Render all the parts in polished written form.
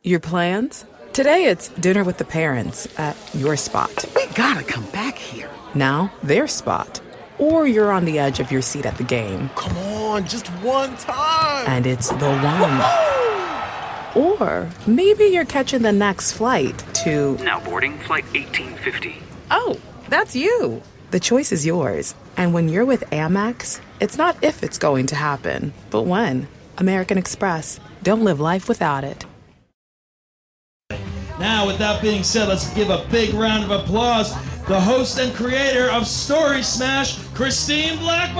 Your plans? Today it's dinner with the parents at your spot. We gotta come back here. Now, their spot. Or you're on the edge of your seat at the game. Come on, just one time. And it's the one. Or maybe you're catching the next flight to... Now boarding flight 1850. Oh, that's you. The choice is yours. And when you're with Amex, it's not if it's going to happen, but when. American Express. Don't live life without it. Now, with that being said, let's give a big round of applause the host and creator of Story Smash, Christine Blackburn!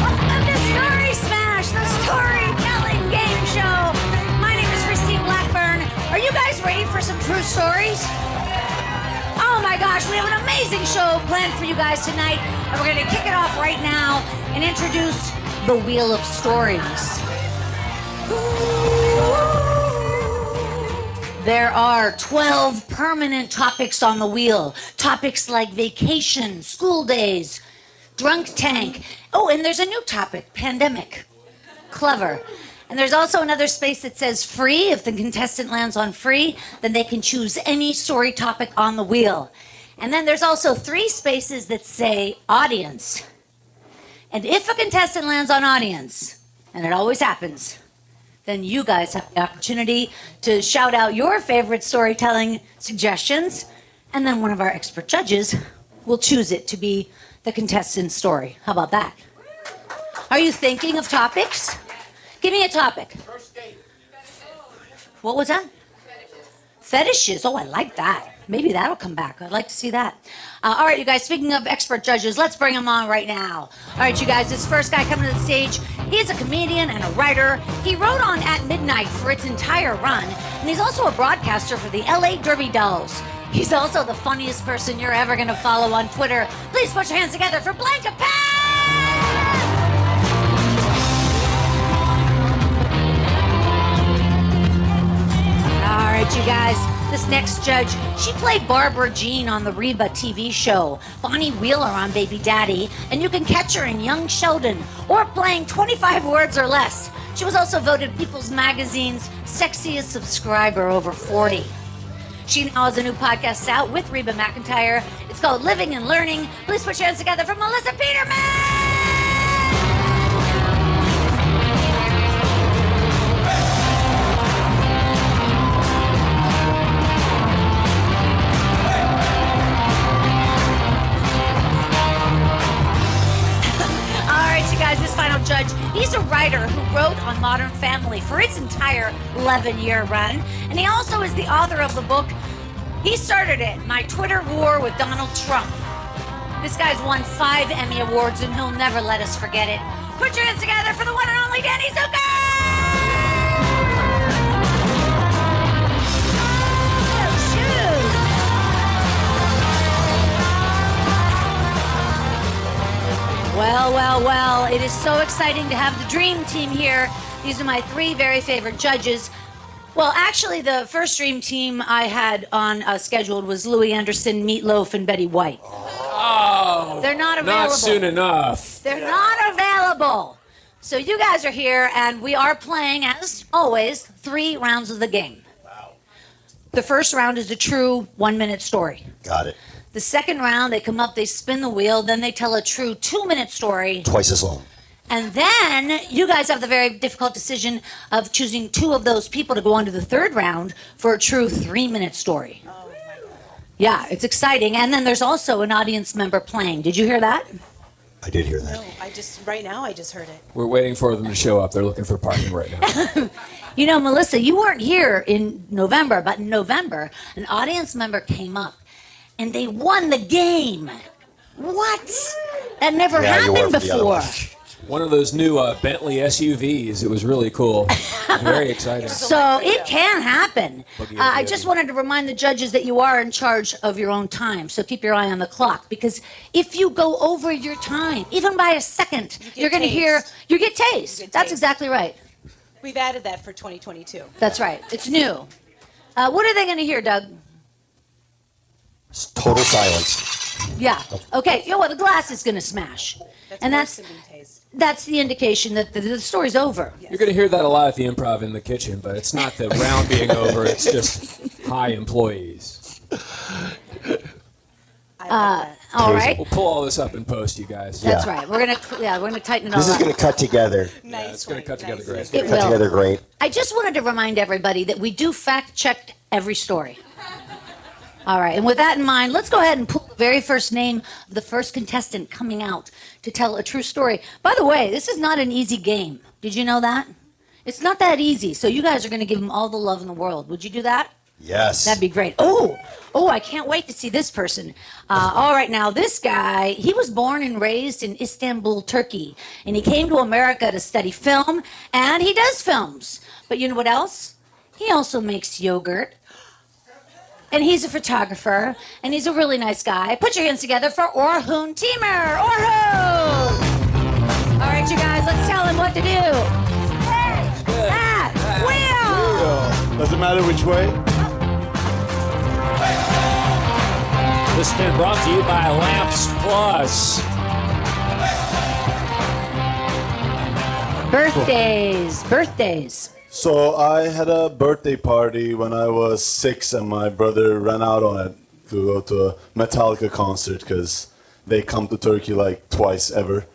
Welcome to Story Smash, the storytelling game show. My name is Christine Blackburn. Are you guys ready for some true stories? Oh my gosh, we have an amazing show planned for you guys tonight, and we're going to kick it off right now and introduce the Wheel of Stories. There are 12 permanent topics on the wheel. Topics like vacation, school days, drunk tank. Oh, and there's a new topic, pandemic. Clever. And there's also another space that says free. If the contestant lands on free, then they can choose any story topic on the wheel. And then there's also 3 spaces that say audience. And if a contestant lands on audience, and it always happens, then you guys have the opportunity to shout out your favorite storytelling suggestions, and then one of our expert judges will choose it to be the contestant's story. How about that? Are you thinking of topics? Give me a topic. First date. What was that? Fetishes. Oh, I like that. Maybe that'll come back. I'd like to see that. All right, you guys, speaking of expert judges, let's bring them on right now. All right, you guys, this first guy coming to the stage, he's a comedian and a writer. He wrote on At Midnight for its entire run, and he's also a broadcaster for the LA Derby Dolls. He's also the funniest person you're ever going to follow on Twitter. Please put your hands together for Blanca Pan! All right, you guys, this next judge, she played Barbara Jean on the Reba TV show, Bonnie Wheeler on Baby Daddy, and you can catch her in Young Sheldon or playing 25 Words or Less. She was also voted People's Magazine's sexiest subscriber over 40. She now has a new podcast out with Reba McEntire. It's called Living and Learning. Please put your hands together for Melissa Peterman! Guys, this final judge, he's a writer who wrote on Modern Family for its entire 11-year run, and he also is the author of the book, he started it, My Twitter War with Donald Trump. This guy's won 5 Emmy Awards, and he'll never let us forget it. Put your hands together for the one and only Danny Zucker! Well, it is so exciting to have the Dream Team here. These are my 3 very favorite judges. Well, actually, the first Dream Team I had on scheduled was Louis Anderson, Meatloaf, and Betty White. Oh, they're not available. Not soon enough. They're not available. So you guys are here, and we are playing, as always, 3 rounds of the game. Wow. The first round is a true 1-minute story. Got it. The second round, they come up, they spin the wheel, then they tell a true 2-minute story. Twice as long. And then you guys have the very difficult decision of choosing 2 of those people to go on to the third round for a true 3-minute story. Oh, my God. Yeah, it's exciting. And then there's also an audience member playing. Did you hear that? I did hear that. No, right now I just heard it. We're waiting for them to show up. They're looking for parking right now. You know, Melissa, you weren't here in November, but in November, an audience member came up and they won the game. What? That never happened before. One of those new Bentley SUVs. It was really cool. Very exciting. So it can happen. I just wanted to remind the judges that you are in charge of your own time. So keep your eye on the clock, because if you go over your time, even by a second, you're going to hear, you get tased. That's exactly right. We've added that for 2022. That's right. It's new. What are they going to hear, Doug? Total silence. Yeah. Okay. You know what? The glass is going to smash. And worse than being tased. that's the indication that the story's over. You're going to hear that a lot at the Improv in the kitchen, but it's not the round being over. It's just high employees. All right. We'll pull all this up in post, you guys. That's right. We're gonna tighten it all This is up. going to cut together. Yeah, it's going to cut together great. It Cut will. together great. I just wanted to remind everybody that we do fact check every story. All right, and with that in mind, let's go ahead and pull the very first name of the first contestant coming out to tell a true story. By the way, this is not an easy game. Did you know that? It's not that easy, so you guys are going to give him all the love in the world. Would you do that? Yes. That'd be great. Oh, I can't wait to see this person. All right, now this guy, he was born and raised in Istanbul, Turkey, and he came to America to study film, and he does films. But you know what else? He also makes yogurt, and he's a photographer, and he's a really nice guy. Put your hands together for Orhun Timur. Orhun! All right, you guys, let's tell him what to do. Wheel! Doesn't matter which way. This has been brought to you by Lamps Plus. Birthdays. So I had a birthday party when I was 6, and my brother ran out on it to go to a Metallica concert because they come to Turkey like twice ever.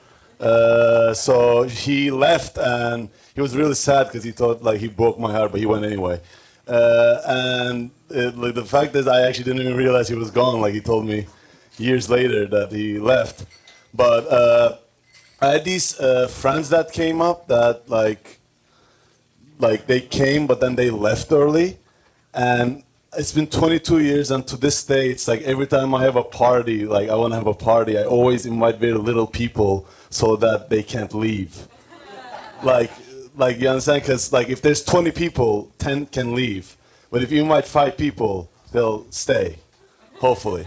So he left, and he was really sad because he thought like he broke my heart, but he went anyway. Like the fact that I actually didn't even realize he was gone. Like he told me years later that he left. But I had these friends that came up that like they came, but then they left early, and it's been 22 years, and to this day, it's like every time I have a party, like I want to have a party, I always invite very little people so that they can't leave. Like you understand? Because like if there's 20 people, 10 can leave, but if you invite 5 people, they'll stay, hopefully.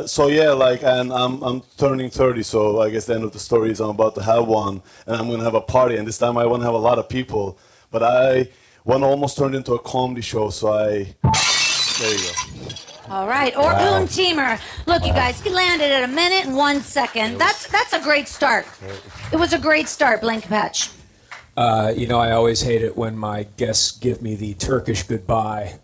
So yeah, like, and I'm turning 30, so I guess the end of the story is I'm about to have one, and I'm gonna have a party, and this time I want to have a lot of people, but one almost turned into a comedy show, so there you go. All right, Orhun Timur. Look, you guys, he landed at 1 minute and 1 second. That's a great start. It was a great start, Blankapatch. You know, I always hate it when my guests give me the Turkish goodbye.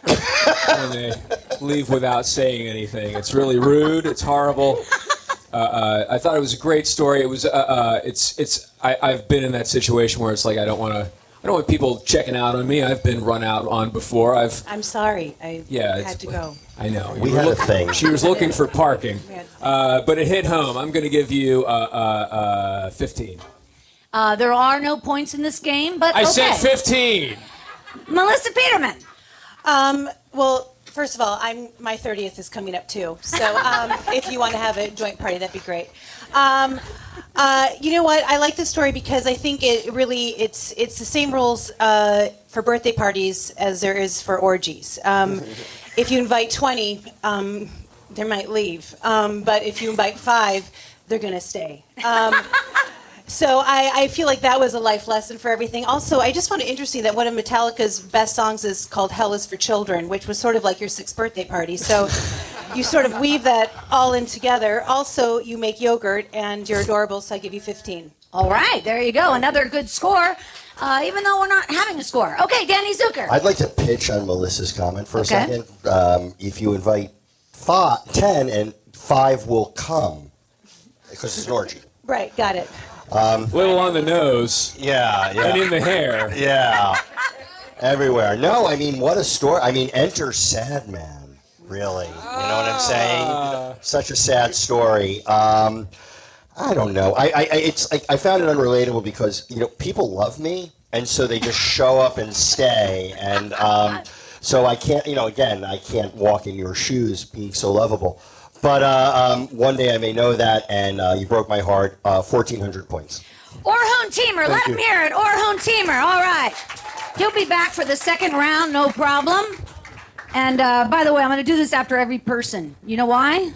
When they leave without saying anything. It's really rude. It's horrible. I thought it was a great story. It was. I've been in that situation where it's like I don't want people checking out on me. I've been run out on before. I'm sorry. I had to go. I know. We had a thing. She was looking for parking, but it hit home. I'm going to give you 15. There are no points in this game, but I okay. said 15. Melissa Peterman. Well, first of all, my 30th is coming up too. So if you want to have a joint party, that'd be great. You know what? I like this story because I think it's the same rules for birthday parties as there is for orgies. If you invite 20, they might leave. But if you invite 5, they're going to stay. So I feel like that was a life lesson for everything. Also, I just found it interesting that one of Metallica's best songs is called Hell is for Children, which was sort of like your 6th birthday party. So you sort of weave that all in together. Also, you make yogurt, and you're adorable, so I give you 15. All right, there you go. Another good score, even though we're not having a score. Okay, Danny Zucker. I'd like to pitch on Melissa's comment for a second. If you invite 10 and 5 will come, because it's an orgy. Right, got it. Little on the nose. Yeah. And in the hair. Yeah. Everywhere. No, I mean, what a story. I mean, enter sad man, really. You know what I'm saying? Such a sad story. I don't know. I found it unrelatable because, people love me, and so they just show up and stay. And so I can't, again, I can't walk in your shoes being so lovable. But one day I may know that, and you broke my heart. 1,400 points. Orhun Timur, let him hear it. Orhun Timur, all right. He'll be back for the second round, no problem. And by the way, I'm going to do this after every person. You know why?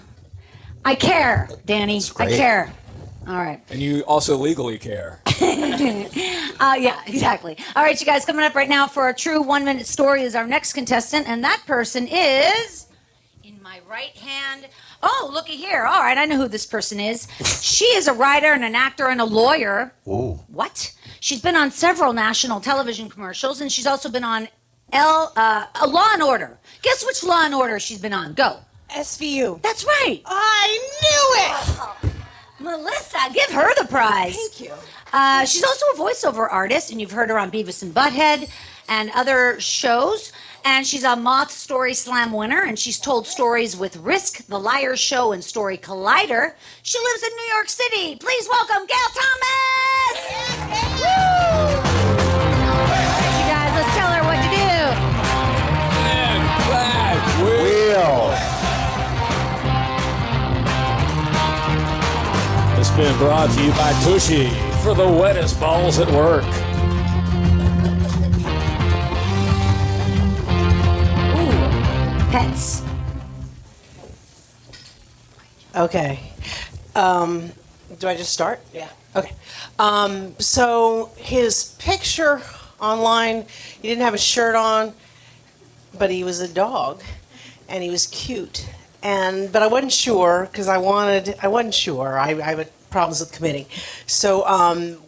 I care, Danny. I care. All right. And you also legally care. Yeah, exactly. All right, you guys, coming up right now for a true 1-minute story is our next contestant, and that person is... in my my right hand. Oh, looky here. All right, I know who this person is. She is a writer and an actor and a lawyer. Ooh. What? She's been on several national television commercials, and she's also been on Law and Order. Guess which Law and Order she's been on? Go. SVU. That's right. I knew it. Melissa, give her the prize. Thank you. She's also a voiceover artist, and you've heard her on Beavis and Butthead and other shows. And she's a Moth Story Slam winner, and she's told stories with Risk, The Liar Show, and Story Collider. She lives in New York City. Please welcome Gail Thomas! Woo! All right, you guys, let's tell her what to do. And Black Wheel. It's been brought to you by Tushy for the wettest balls at work. Pets. Okay. Do I just start? Yeah. Okay. So his picture online, he didn't have a shirt on, but he was a dog, and he was cute. But I wasn't sure because I wasn't sure. I had problems with committing. So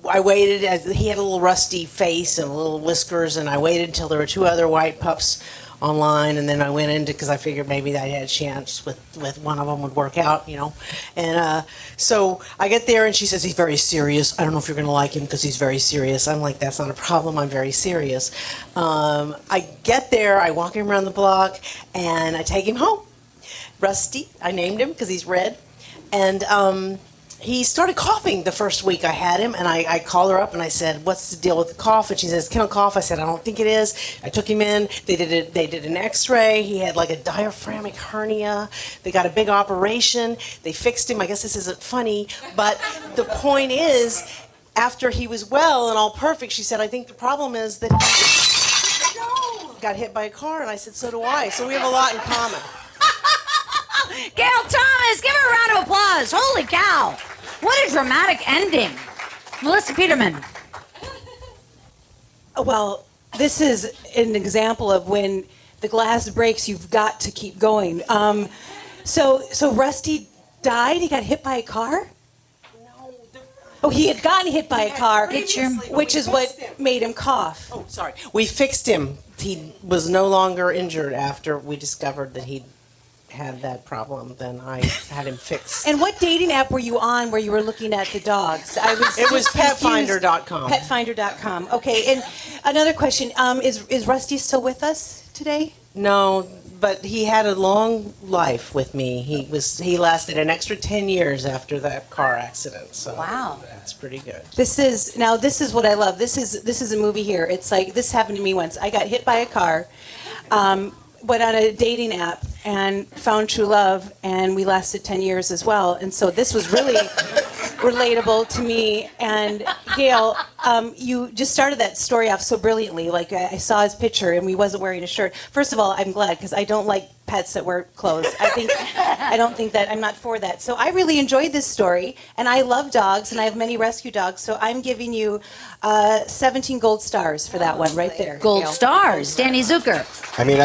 I waited. He had a little rusty face and little whiskers, and I waited until there were two other white pups online, and then I went into because I figured maybe I had a chance with one of them would work out, you know. And so I get there, and she says he's very serious. I don't know if you're going to like him because he's very serious. I'm like, that's not a problem. I'm very serious. I get there, I walk him around the block, and I take him home. Rusty, I named him because he's red, and he started coughing the first week I had him, and I called her up and I said, "What's the deal with the cough?" And she says, "Kennel cough." I said, "I don't think it is." I took him in. They did an X-ray. He had like a diaphragmatic hernia. They got a big operation. They fixed him. I guess this isn't funny, but the point is, after he was well and all perfect, she said, "I think the problem is that he got hit by a car." And I said, "So do I." So we have a lot in common. Gail Thomas, give her a round of applause. Holy cow. What a dramatic ending. Melissa Peterman. Well, this is an example of when the glass breaks, you've got to keep going. So Rusty died? He got hit by a car? Oh, he had gotten hit by a car, which is what made him cough. Oh, sorry. We fixed him. He was no longer injured after we discovered that he had that problem. Then I had him fixed. And what dating app were you on where you were looking at the dogs? It was petfinder.com. Petfinder.com. Okay, and another question, is Rusty still with us today? No, but he had a long life with me. He lasted an extra 10 years after that car accident. So wow. That's pretty good. This is what I love. This is a movie here. It's like, this happened to me once. I got hit by a car. Went on a dating app and found true love, and we lasted 10 years as well. And so this was really relatable to me. And Gail, you just started that story off so brilliantly. Like, I saw his picture, and he wasn't wearing a shirt. First of all, I'm glad, because I don't like pets that wear clothes. I'm not for that. So I really enjoyed this story, and I love dogs, and I have many rescue dogs. So I'm giving you 17 gold stars for that one right there. Gold Gail. stars. Danny Zucker. I mean,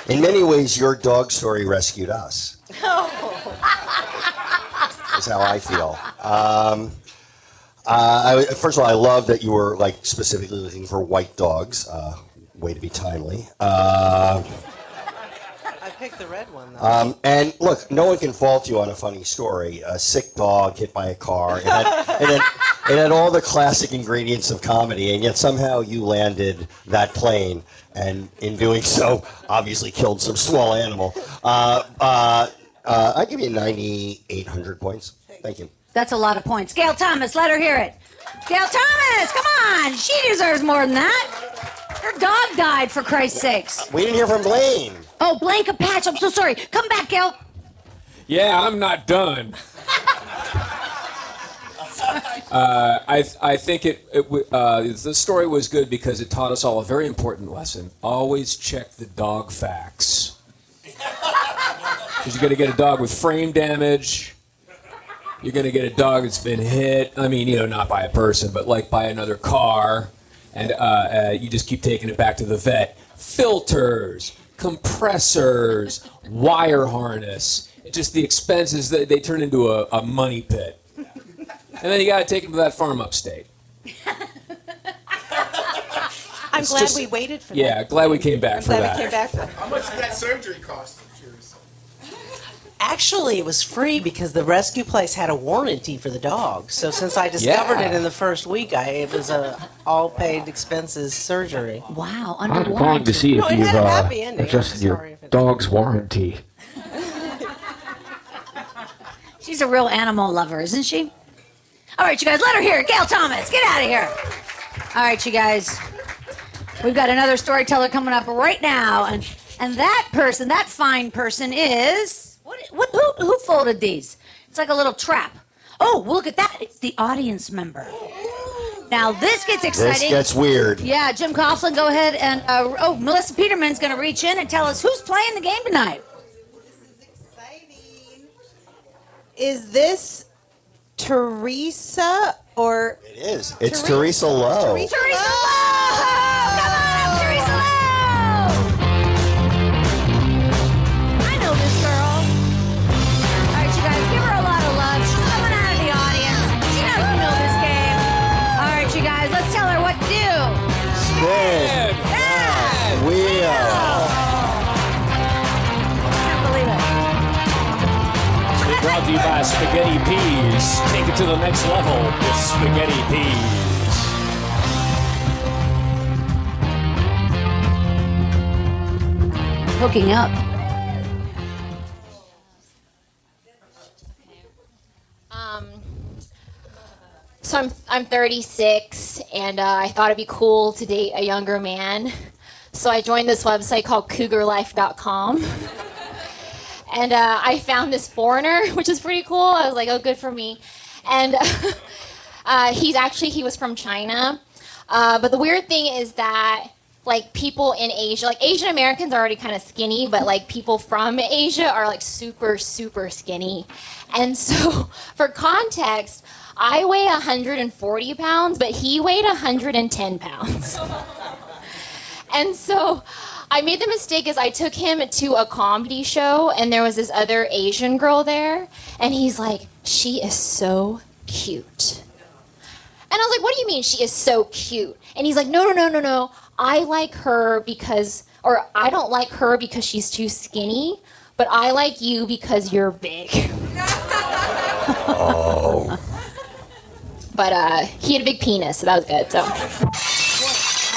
in many ways, your dog story rescued us. That's how I feel. First of all, I love that you were like specifically looking for white dogs. Way to be timely. I picked the red one, though. And look, no one can fault you on a funny story. A sick dog hit by a car. It had all the classic ingredients of comedy, and yet somehow you landed that plane, and in doing so, obviously killed some small animal. I give you 9,800 points. Thank you. That's a lot of points. Gail Thomas, let her hear it. Gail Thomas, come on. She deserves more than that. Her dog died, for Christ's sakes. We didn't hear from Blaine. Oh, Blanca Patch, I'm so sorry. Come back, Gail. Yeah, I'm not done. I think the story was good because it taught us all a very important lesson. Always check the dog facts. Because you're going to get a dog with frame damage. You're going to get a dog that's been hit. I mean, not by a person, but like by another car. And you just keep taking it back to the vet. Filters, compressors, wire harness. Just the expenses, they turn into a money pit. And then you got to take them to that farm upstate. I'm glad we waited for that. Yeah, glad we came back for Glad that. we came back for that. How much did that surgery cost? I'm curious. Actually, it was free because the rescue place had a warranty for the dog. So since I discovered it in the first week, it was a all paid expenses surgery. Wow, I'm under calling to see No, if it you've had a happy ending. adjusted I'm your sorry if it- dog's warranty. She's a real animal lover, isn't she? All right, you guys, let her hear it. Gail Thomas, get out of here. All right, you guys. We've got another storyteller coming up right now, and that person, that fine person, is who folded these? It's like a little trap. Oh, look at that! It's the audience member. Now this gets exciting. This gets weird. Yeah, Jim Coughlin, go ahead and Melissa Peterman's going to reach in and tell us who's playing the game tonight. This is exciting. Is this Teresa or? It is. It's Teresa Lowe. Teresa Lowe! Come on up, Teresa Lowe! I know this girl. All right, you guys, give her a lot of love. She's coming out of the audience. She doesn't know this game. All right, you guys, let's tell her what to do. Spin that wheel. Can't believe it. Brought to you by Spaghetti Peas. Take it to the next level with Spaghetti Peas. Hooking up. So I'm 36, and I thought it'd be cool to date a younger man. So I joined this website called CougarLife.com. And I found this foreigner, which is pretty cool. I was like, oh, good for me. And he was from China. But the weird thing is that, like, people in Asia, like, Asian Americans are already kind of skinny, but, like, people from Asia are, like, super, super skinny. And so, for context, I weigh 140 pounds, but he weighed 110 pounds. And so I made the mistake as I took him to a comedy show, and there was this other Asian girl there, and he's like, she is so cute. And I was like, what do you mean she is so cute? And he's like, no. I like her because, or I don't like her because she's too skinny, but I like you because you're big. Oh. But he had a big penis, so that was good, so.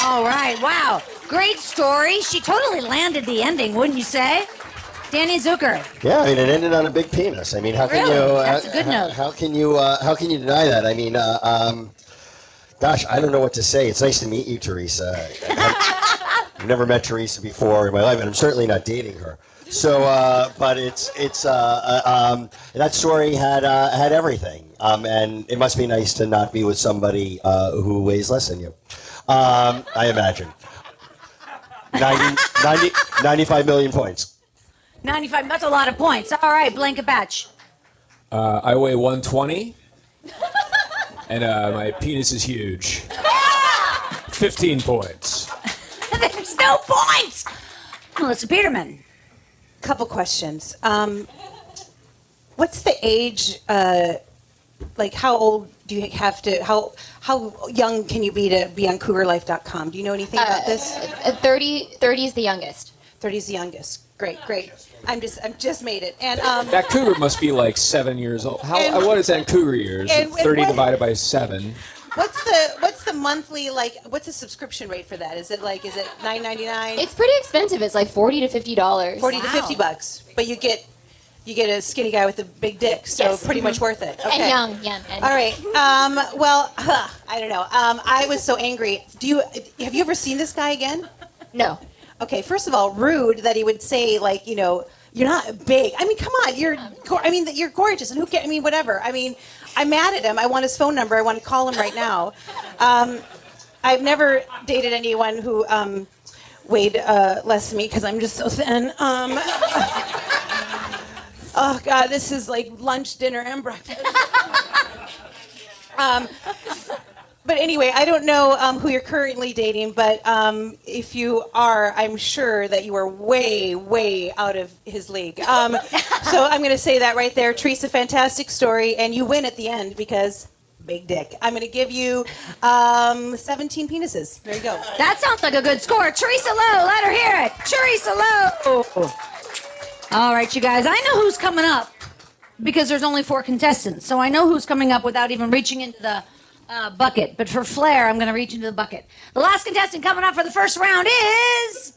All right, wow. Great story. She totally landed the ending, wouldn't you say? Danny Zucker. Yeah, I mean, it ended on a big penis. I mean, how can Really? you? That's a good note. How can you deny that? I mean, gosh, I don't know what to say. It's nice to meet you, Teresa. I've never met Teresa before in my life, and I'm certainly not dating her. So, but that story had everything, and it must be nice to not be with somebody who weighs less than you. I imagine. 95 million points. 95, that's a lot of points. All right, blanket batch. I weigh 120, and my penis is huge. 15 points. There's no points. Melissa Peterman. Couple questions. What's the age? Like, how old do you have to? How young can you be to be on CougarLife.com? Do you know anything about this? 30 is the youngest. 30 is the youngest. Great. I'm just made it. And That cougar must be like 7 years old. What is that in cougar years? and 30 divided by 7. what's the monthly, like, what's the subscription rate for that? Is it $9.99? It's pretty expensive. It's like $40 to $50. 40 to $50, but you get a skinny guy with a big dick, so Yes. pretty much worth it. Okay. And young. And All right. Well, I don't know. I was so angry. Have you ever seen this guy again? No. Okay. First of all, rude that he would say, like, you know, you're not big. I mean, come on. You're gorgeous, and who cares? I mean, whatever. I mean, I'm mad at him. I want his phone number. I want to call him right now. I've never dated anyone who weighed less than me because I'm just so thin. Oh God, this is like lunch, dinner, and breakfast. But anyway, I don't know who you're currently dating, but if you are, I'm sure that you are way, way out of his league. So I'm going to say that right there. Teresa, fantastic story, and you win at the end because big dick. I'm going to give you 17 penises. There you go. That sounds like a good score. Teresa Lowe, let her hear it. Teresa Lowe. All right, you guys, I know who's coming up because there's only 4 contestants, so I know who's coming up without even reaching into the bucket. But for flair, I'm going to reach into the bucket. The last contestant coming up for the first round is...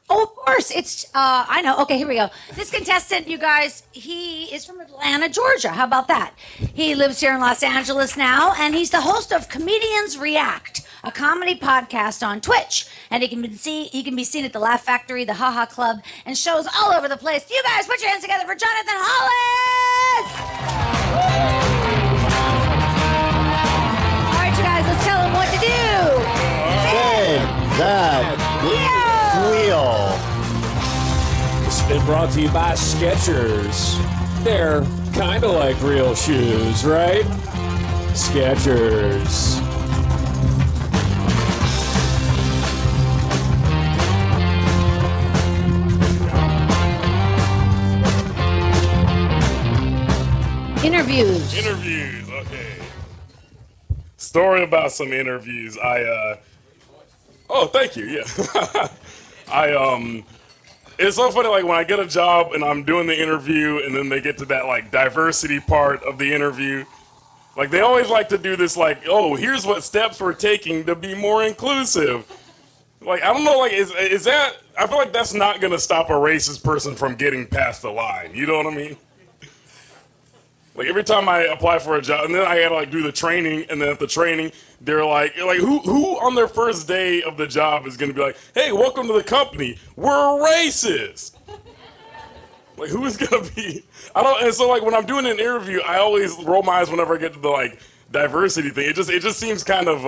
Oh, of course, it's... I know. Okay, here we go. This contestant, you guys, he is from Atlanta, Georgia. How about that? He lives here in Los Angeles now, and he's the host of Comedians React, a comedy podcast on Twitch. And he can be seen at the Laugh Factory, the Haha Club, and shows all over the place. You guys, put your hands together for Jonathan Hollis! You guys, let's tell him what to do. Spin that wheel. It's been brought to you by Skechers. They're kind of like real shoes, right? Skechers. Interviews. Interviews, okay. Story about some interviews. Oh, thank you. Yeah. It's so funny, like, when I get a job and I'm doing the interview and then they get to that, like, diversity part of the interview, like, they always like to do this, like, oh, here's what steps we're taking to be more inclusive. Like, I don't know, like, is that, I feel like that's not going to stop a racist person from getting past the line. You know what I mean? Like, every time I apply for a job, and then I gotta, like, do the training, and then at the training, they're like who on their first day of the job is gonna be like, hey, welcome to the company, we're racist? Like, who is gonna be, and so, like, when I'm doing an interview, I always roll my eyes whenever I get to the, like, diversity thing. It just seems kind of,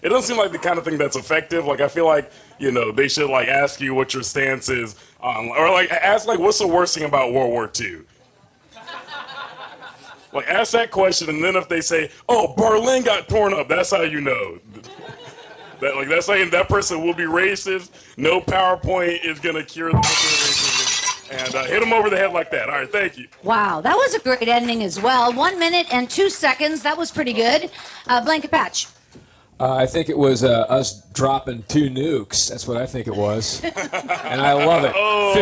it doesn't seem like the kind of thing that's effective. Like, I feel like, you know, they should, like, ask you what your stance is on, or, like, ask, like, what's the worst thing about World War II? Like, ask that question, and then if they say, oh, Berlin got torn up, that's how you know. That's saying that person will be racist. No PowerPoint is going to cure the racism. And hit them over the head like that. All right, thank you. Wow, that was a great ending as well. 1 minute and 2 seconds. That was pretty good. Blanket Patch. I think it was us dropping 2 nukes. That's what I think it was. And I love it.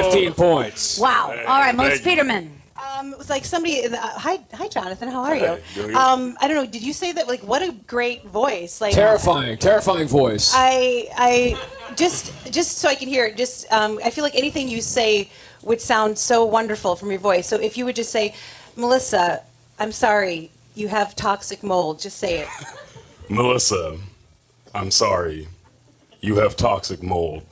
15 points. Wow. All right, Melissa Peterman. It was like somebody. Hi, Jonathan. How are you? I don't know. Did you say that? Like, what a great voice! Like, terrifying voice. I just so I can hear it. I feel like anything you say would sound so wonderful from your voice. So if you would just say, Melissa, I'm sorry, you have toxic mold. Just say it. Melissa, I'm sorry, you have toxic mold.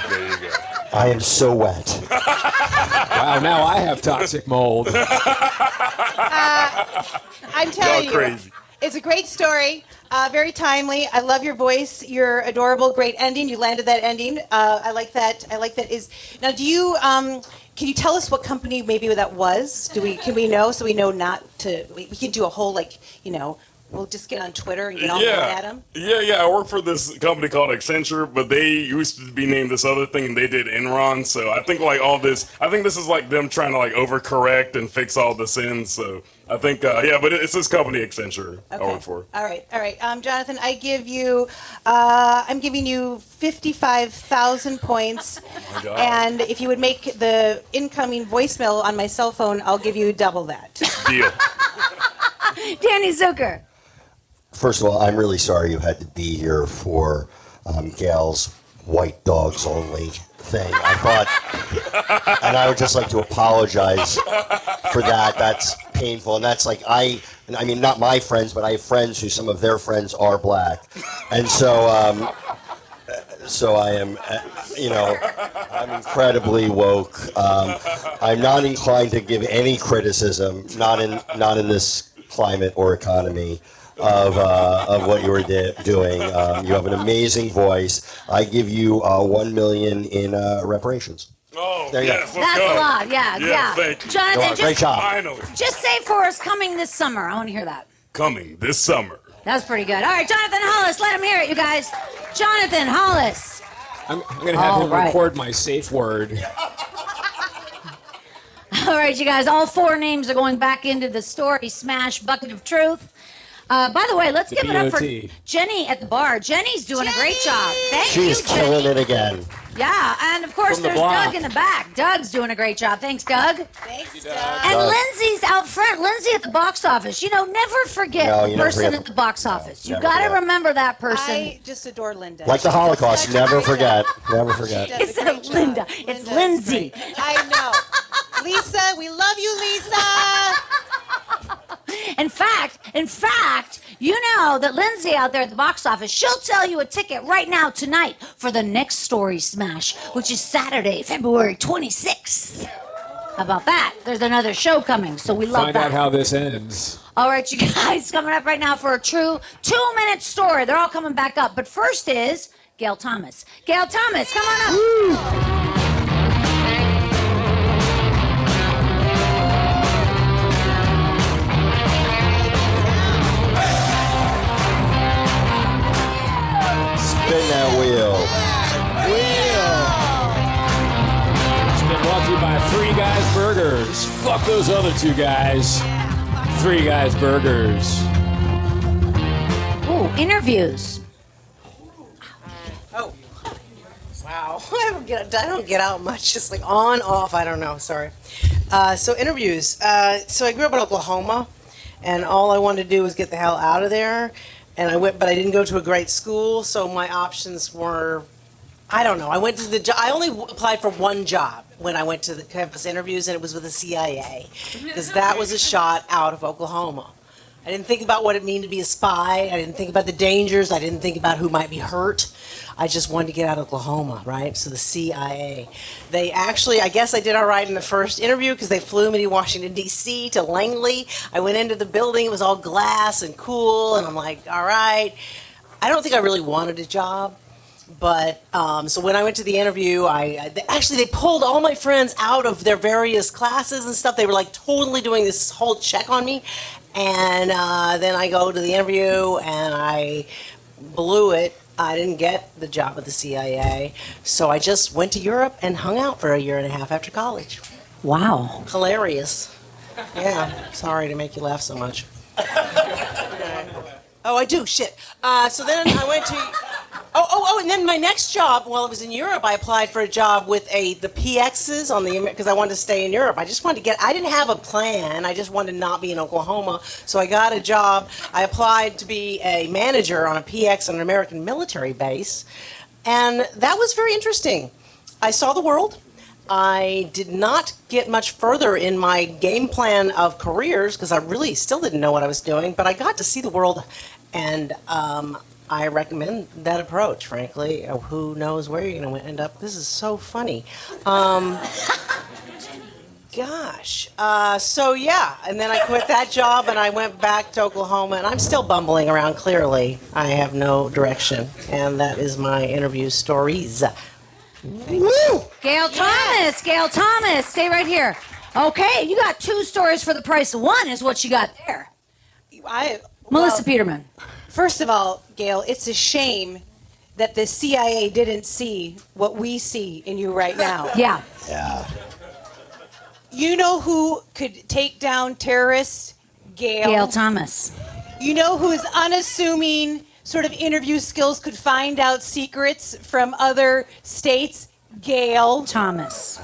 There you go. I am so wet. Wow, now I have toxic mold. I'm telling you, crazy. It's a great story, very timely. I love your voice. You're adorable. Great ending. You landed that ending. I like that. Now, do you? Can you tell us what company maybe that was? Can we know so we know not to? We can do a whole, like, you know. We'll just get on Twitter and get all mad at them. Yeah. I work for this company called Accenture, but they used to be named this other thing, and they did Enron. So I think, like, all this, I think this is like them trying to, like, overcorrect and fix all the sins. So I think, but it's this company Accenture I work for. All right. Jonathan, I'm giving you 55,000 points. Oh my God. And if you would make the incoming voicemail on my cell phone, I'll give you double that. Deal. Danny Zucker. First of all, I'm really sorry you had to be here for Gail's white dogs only thing. I thought, and I would just like to apologize for that. That's painful, and that's like I mean, not my friends, but I have friends who some of their friends are black, and so so I am, I'm incredibly woke. I'm not inclined to give any criticism, not in this climate or economy of what you were doing. You have an amazing voice. I give you $1 million in reparations. Oh, there you yes, go. That's a lot. Yeah. Thank you. Jonathan, Great job. Finally. just say for us coming this summer. I want to hear that. Coming this summer. That's pretty good. All right, Jonathan Hollis, let him hear it, you guys. Jonathan Hollis. I'm going to have him record my safe word. All right, you guys, all 4 names are going back into the Story Smash Bucket of Truth. By the way, let's give it up for Jenny at the bar. Jenny's doing a great job. Thank you, She's killing it again. Yeah, and of course there's Doug in the back. Doug's doing a great job. Thanks, Doug. Thanks, Doug. And Lindsay's out front. Lindsay at the box office. You know, never forget the person at the box office. You got to remember that person. I just adore Linda. Like the Holocaust, never forget. Never forget. It's not Linda. It's Lindsay. I know. Lisa, we love you, Lisa. In fact, you know that Lindsay out there at the box office, she'll sell you a ticket right now tonight for the next Story Smash, which is Saturday, February 26th. How about that? There's another show coming, so we love that. Find out how this ends. All right, you guys, coming up right now for a true 2-minute story. They're all coming back up. But first is Gail Thomas. Gail Thomas, come on up. Woo. Spin that wheel. It's been brought to you by 3 Guys Burgers. Fuck those other 2 guys. 3 Guys Burgers. Ooh, interviews. Oh. Wow. I don't get out much. Just like on, off, I don't know. Sorry. So interviews. So I grew up in Oklahoma, and all I wanted to do was get the hell out of there. And I went, but I didn't go to a great school, so my options were, I don't know. I went to the job. I only applied for one job when I went to the campus interviews, and it was with the CIA, because that was a shot out of Oklahoma. I didn't think about what it meant to be a spy. I didn't think about the dangers. I didn't think about who might be hurt. I just wanted to get out of Oklahoma, right? So the CIA. They actually, I guess I did all right in the first interview because they flew me to Washington, D.C., to Langley. I went into the building. It was all glass and cool, and I'm like, all right. I don't think I really wanted a job. But so when I went to the interview, they pulled all my friends out of their various classes and stuff. They were like totally doing this whole check on me. And then I go to the interview and I blew it. I didn't get the job at the CIA. So I just went to Europe and hung out for a year and a half after college. Wow. Hilarious. Yeah. Sorry to make you laugh so much. Oh, I do. Shit. So then I went to... and then my next job, while I was in Europe, I applied for a job with the PXs because I wanted to stay in Europe. I just wanted to I didn't have a plan. I just wanted to not be in Oklahoma. So I got a job. I applied to be a manager on a PX on an American military base. And that was very interesting. I saw the world. I did not get much further in my game plan of careers because I really still didn't know what I was doing. But I got to see the world, and I recommend that approach, frankly. Who knows where you're going to end up? This is so funny. Gosh. So, yeah. And then I quit that job, and I went back to Oklahoma, and I'm still bumbling around, clearly. I have no direction. And that is my interview stories. Woo! Gail Thomas. Gail Thomas. Stay right here. Okay, you got 2 stories for the price of 1 is what you got there. Melissa Peterman. First of all, Gail, it's a shame that the CIA didn't see what we see in you right now. Yeah. Yeah. You know who could take down terrorists? Gail. Gail Thomas. You know whose unassuming sort of interview skills could find out secrets from other states? Gail Thomas.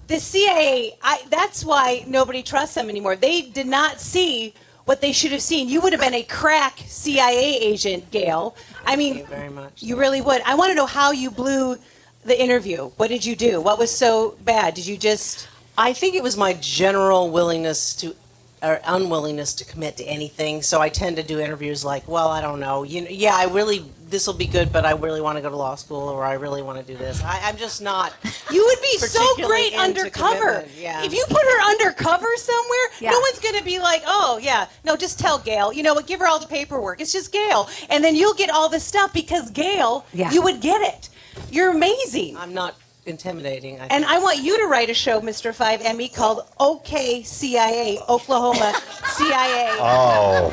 The CIA, that's why nobody trusts them anymore. They did not see what they should have seen. You would have been a crack CIA agent, Gail. I mean, Thank you very much. You really would. I want to know how you blew the interview. What did you do? What was so bad? Did you just... I think it was my general willingness to, or unwillingness to commit to anything. So I tend to do interviews like, well, I don't know. This will be good, but I really want to go to law school, or I really want to do this. I'm just not. You would be so great into undercover. commitment. Yeah. If you put her undercover somewhere, Yeah. no one's going to be like, oh, yeah, no, just tell Gail. You know what? Give her all the paperwork. It's just Gail. And then you'll get all the stuff because Gail, you would get it. You're amazing. I'm not intimidating. And I want you to write a show, Mr. 5 Emmy, called OK CIA, Oklahoma CIA. Oh.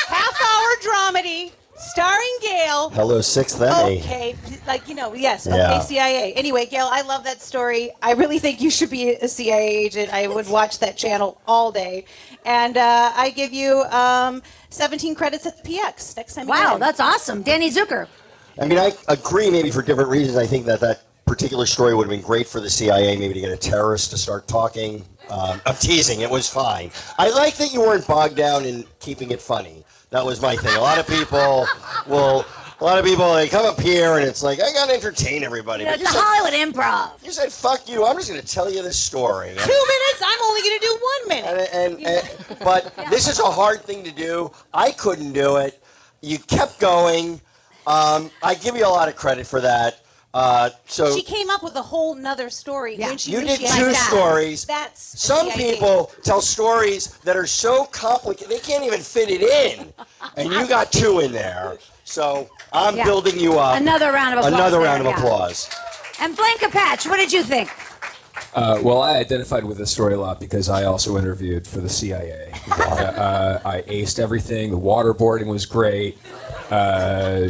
Half-hour dramedy starring Gail. Hello, Sixth Emmy. Okay, like, yes, Yeah. okay, CIA. Anyway, Gail, I love that story. I really think you should be a CIA agent. I would watch that channel all day. And I give you 17 credits at the PX next time you Wow, get in. that's awesome. Danny Zucker. I mean, I agree, maybe for different reasons. I think that particular story would have been great for the CIA, maybe to get a terrorist to start talking. I'm teasing, it was fine. I like that you weren't bogged down in keeping it funny. That was my thing. A lot of people, they come up here and it's like, I gotta entertain everybody. But It's the Hollywood Improv. you said, fuck you, I'm just gonna tell you this story. 2 minutes? I'm only going to do 1 minute. But this is a hard thing to do. I couldn't do it. You kept going. I give you a lot of credit for that. So She came up with a whole nother story. When she you knew did she had two that. stories. That's Some CIA. people tell stories that are so complicated they can't even fit it in, and you got two in there. So I'm building you up. Another round of applause. Another there, round of yeah. applause. And Blanca Patch, what did you think? Well, I identified with this story a lot because I also interviewed for the CIA. I aced everything. The waterboarding was great.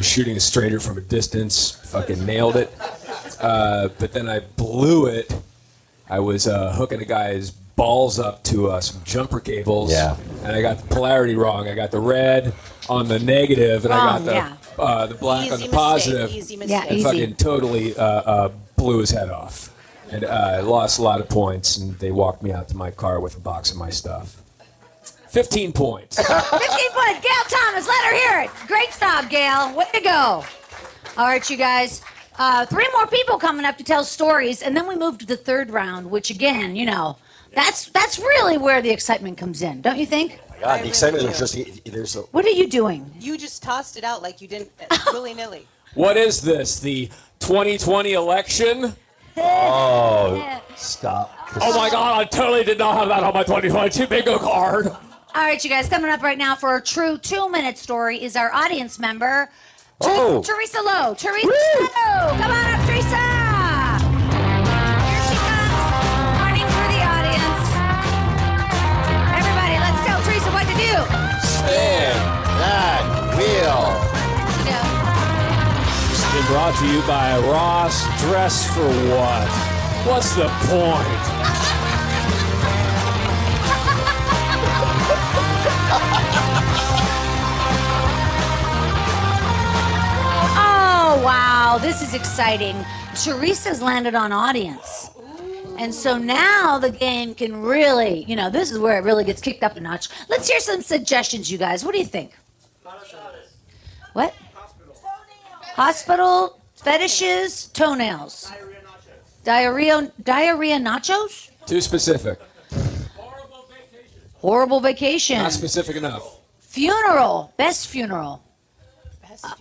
Shooting a stranger from a distance, fucking nailed it. But then I blew it. I was hooking a guy's balls up to some jumper cables. Yeah. And I got the polarity wrong. I got the red on the negative, and I Wrong, got the black on the Easy positive. mistake, easy Yeah, mistake. And easy. fucking totally blew his head off. And I lost a lot of points, and they walked me out to my car with a box of my stuff. 15 points. 15 points. Gail Thomas, let her hear it. Great job, Gail. Way to go. All right, you guys. 3 more people coming up to tell stories, and then we move to the third round, which again, that's really where the excitement comes in, don't you think? God, the excitement was just there's a. What are you doing? You just tossed it out like you didn't willy-nilly. What is this? The 2020 election? Oh, stop. Oh my God, I totally did not have that on my 2022 bingo card. All right, you guys, coming up right now for a true 2-minute story is our audience member, Teresa Lowe. Teresa Lowe. Come on up, Teresa. Here she comes, running through the audience. Everybody, let's tell Teresa what to do. Spin that wheel. It's been brought to you by Ross Dress for What? What's the point? Oh, wow, this is exciting. Teresa's landed on audience. And so now the game can really, this is where it really gets kicked up a notch. Let's hear some suggestions, you guys. What do you think? What? Hospital, fetishes, toenails. Diarrhea nachos? Too specific. Horrible vacation. Not specific enough. Funeral. Best funeral.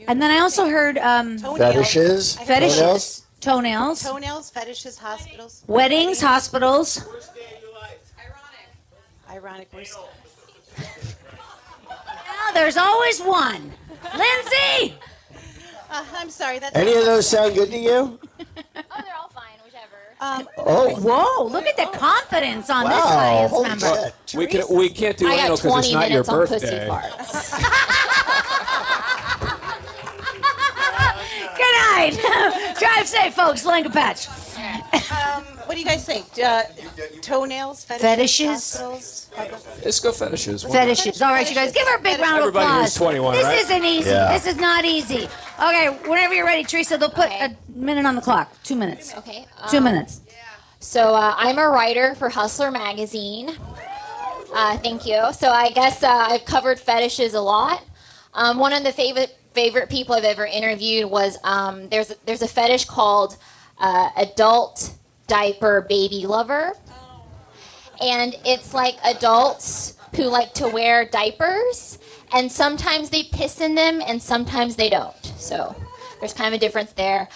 And then I also heard Fetishes. fetishes. Toenails. Toenails, fetishes, hospitals. Weddings, hospitals. Ironic. Worst. Now there's always one. Lindsay! I'm sorry. That's Any of those sound good to you? Oh, they're all fine, whichever. Oh, Whoa, look at the confidence on this wow! audience Holy member. shit. We can't do I anal got because 20 it's not your minutes on pussy birthday. farts. Good night. Drive safe, folks. Blanca Patch. What do you guys think? Toenails, Fetishes? hospitals. Let's go fetishes. Fetishes. All right, you guys, give her a big round of Everybody applause. here's 21, this right? isn't easy. Yeah. This is not easy. Okay, whenever you're ready, Teresa, they'll put a minute on the clock. 2 minutes. Okay. 2 minutes. So I'm a writer for Hustler magazine. Thank you. So I guess I've covered fetishes a lot. One of the favorite people I've ever interviewed was there's a fetish called adult diaper baby lover, and it's like adults who like to wear diapers, and sometimes they piss in them and sometimes they don't. So there's kind of a difference there.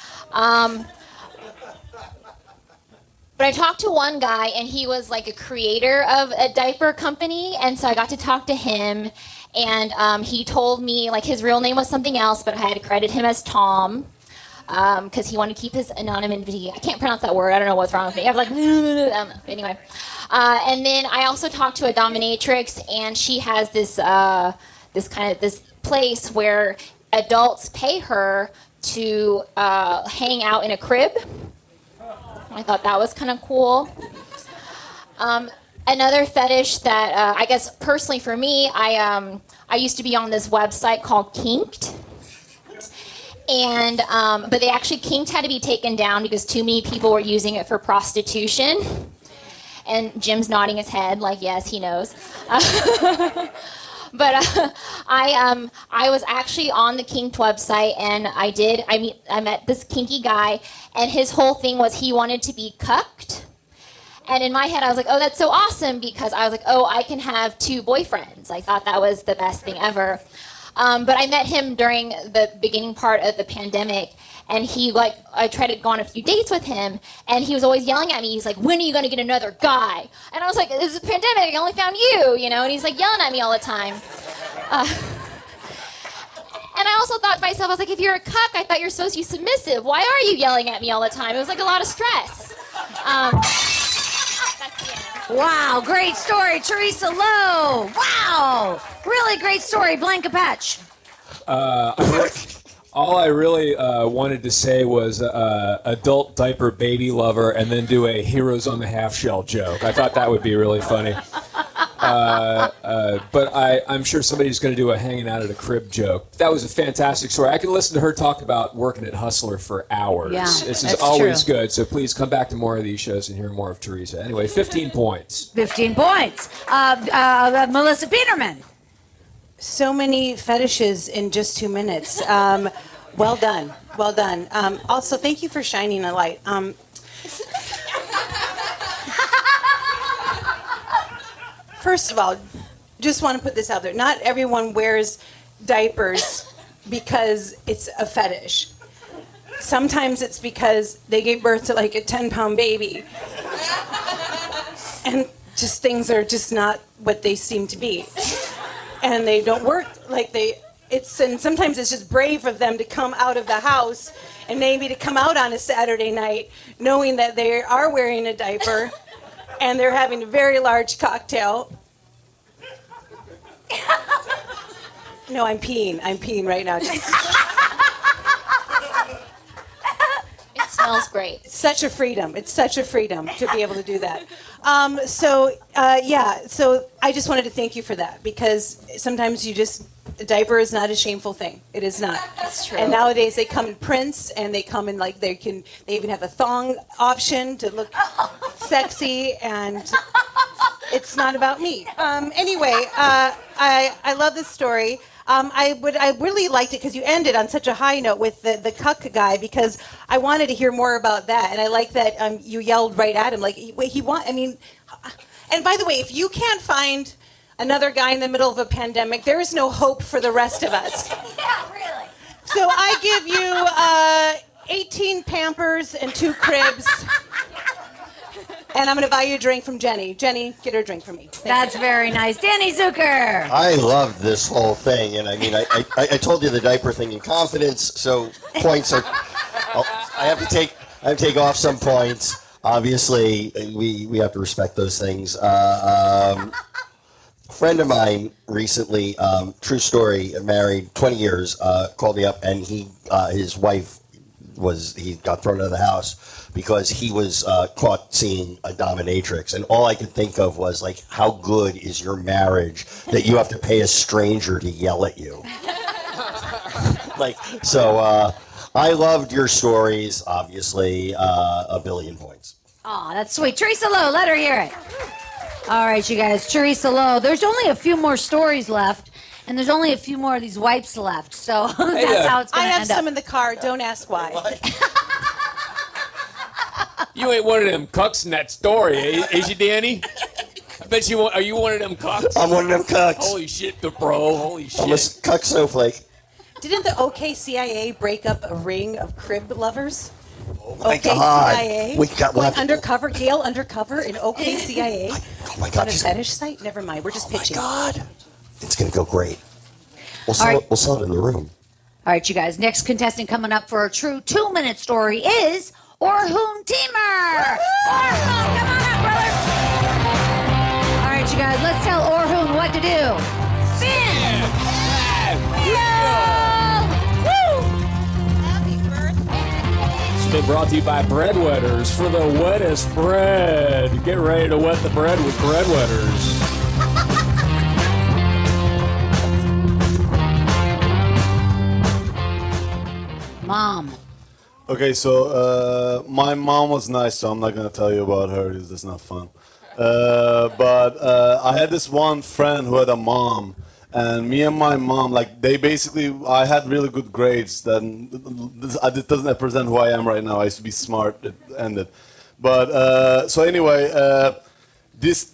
But I talked to one guy, and he was like a creator of a diaper company, and so I got to talk to him, and he told me, like, his real name was something else, but I had to credit him as Tom, because he wanted to keep his anonymity. I can't pronounce that word. I don't know what's wrong with me. I was like, anyway. And then I also talked to a dominatrix, and she has this place where adults pay her to hang out in a crib. I thought that was kind of cool. Another fetish that I guess personally for me, I used to be on this website called Kinked. And but they actually Kinked had to be taken down because too many people were using it for prostitution. And Jim's nodding his head like, yes, he knows. But I was actually on the Kinked website, and I met this kinky guy, and his whole thing was he wanted to be cucked. And in my head, I was like, oh, that's so awesome, because I was like, oh, I can have 2 boyfriends. I thought that was the best thing ever. But I met him during the beginning part of the pandemic, and I tried to go on a few dates with him, and he was always yelling at me. He's like, when are you going to get another guy? And I was like, this is a pandemic. I only found you, And he's like yelling at me all the time. And I also thought to myself, I was like, if you're a cuck, I thought you're supposed to be submissive. Why are you yelling at me all the time? It was like a lot of stress. Wow, great story, Teresa Lowe. Wow, really great story, Blanca Patch. All I really wanted to say was adult diaper baby lover, and then do a heroes on the half shell joke. I thought that would be really funny. But I'm sure somebody's going to do a hanging out at a crib joke. That was a fantastic story. I could listen to her talk about working at Hustler for hours. Yeah, this is that's always true. good. So please come back to more of these shows and hear more of Teresa. Anyway, 15 points. 15 points. Melissa Peterman. So many fetishes in just 2 minutes. Well done. Well done. Also, thank you for shining a light. First of all, just want to put this out there. Not everyone wears diapers because it's a fetish. Sometimes it's because they gave birth to like a 10-pound baby. And just things are just not what they seem to be. And they don't work like and sometimes it's just brave of them to come out of the house and maybe to come out on a Saturday night knowing that they are wearing a diaper and they're having a very large cocktail. No, I'm peeing. I'm peeing right now. It smells great. It's such a freedom. It's such a freedom to be able to do that. So I just wanted to thank you for that, because sometimes a diaper is not a shameful thing. It is not. That's true. And nowadays they come in prints, and they come in they even have a thong option to look sexy, and it's not about me. Anyway, I love this story. I really liked it because you ended on such a high note with the cuck guy, because I wanted to hear more about that, and I like that you yelled right at him and by the way, if you can't find another guy in the middle of a pandemic, there is no hope for the rest of us. Yeah, really. So I give you 18 Pampers and 2 cribs. And I'm going to buy you a drink from Jenny. Jenny, get her a drink for me. That's very nice. Danny Zucker. I love this whole thing, and I mean, I told you the diaper thing in confidence, so points are. I have to take off some points. Obviously, we have to respect those things. A friend of mine recently, true story, married 20 years, called me up, and his wife he got thrown out of the house because he was caught seeing a dominatrix, and all I could think of was like, how good is your marriage that you have to pay a stranger to yell at you? I loved your stories. Obviously, a billion points. Oh, that's sweet. Teresa Lowe, let her hear it. All right, you guys, Teresa Lowe. There's only a few more stories left, and there's only a few more of these wipes left. So that's how it's going to end up. I have some in the car. Don't ask why. You ain't one of them cucks in that story, is you, Danny? I bet you are you one of them cucks? I'm one of them cucks. Holy shit, bro. Holy shit. I'm a cuck snowflake. Didn't the OKCIA break up a ring of crib lovers? Oh my God. OKCIA? We got Went undercover, Gail undercover in OKCIA. Oh my God. On a fetish site? Never mind. We're just pitching. Oh my God. It's going to go great. We'll right. sell it in the room. All right, you guys. Next contestant coming up for a true 2-minute story is Orhoon Teamer. Orhoon, come on up, brother. All right, you guys. Let's tell Orhoon what to do. Spin. It's been brought to you by Bread Wetters for the wettest bread. Get ready to wet the bread with Bread Wetters. Mom. Okay, so my mom was nice, so I'm not gonna tell you about her because it's not fun. But I had this one friend who had a mom, and me and my mom, like I had really good grades. Then this doesn't represent who I am right now. I used to be smart. It ended, but so anyway, this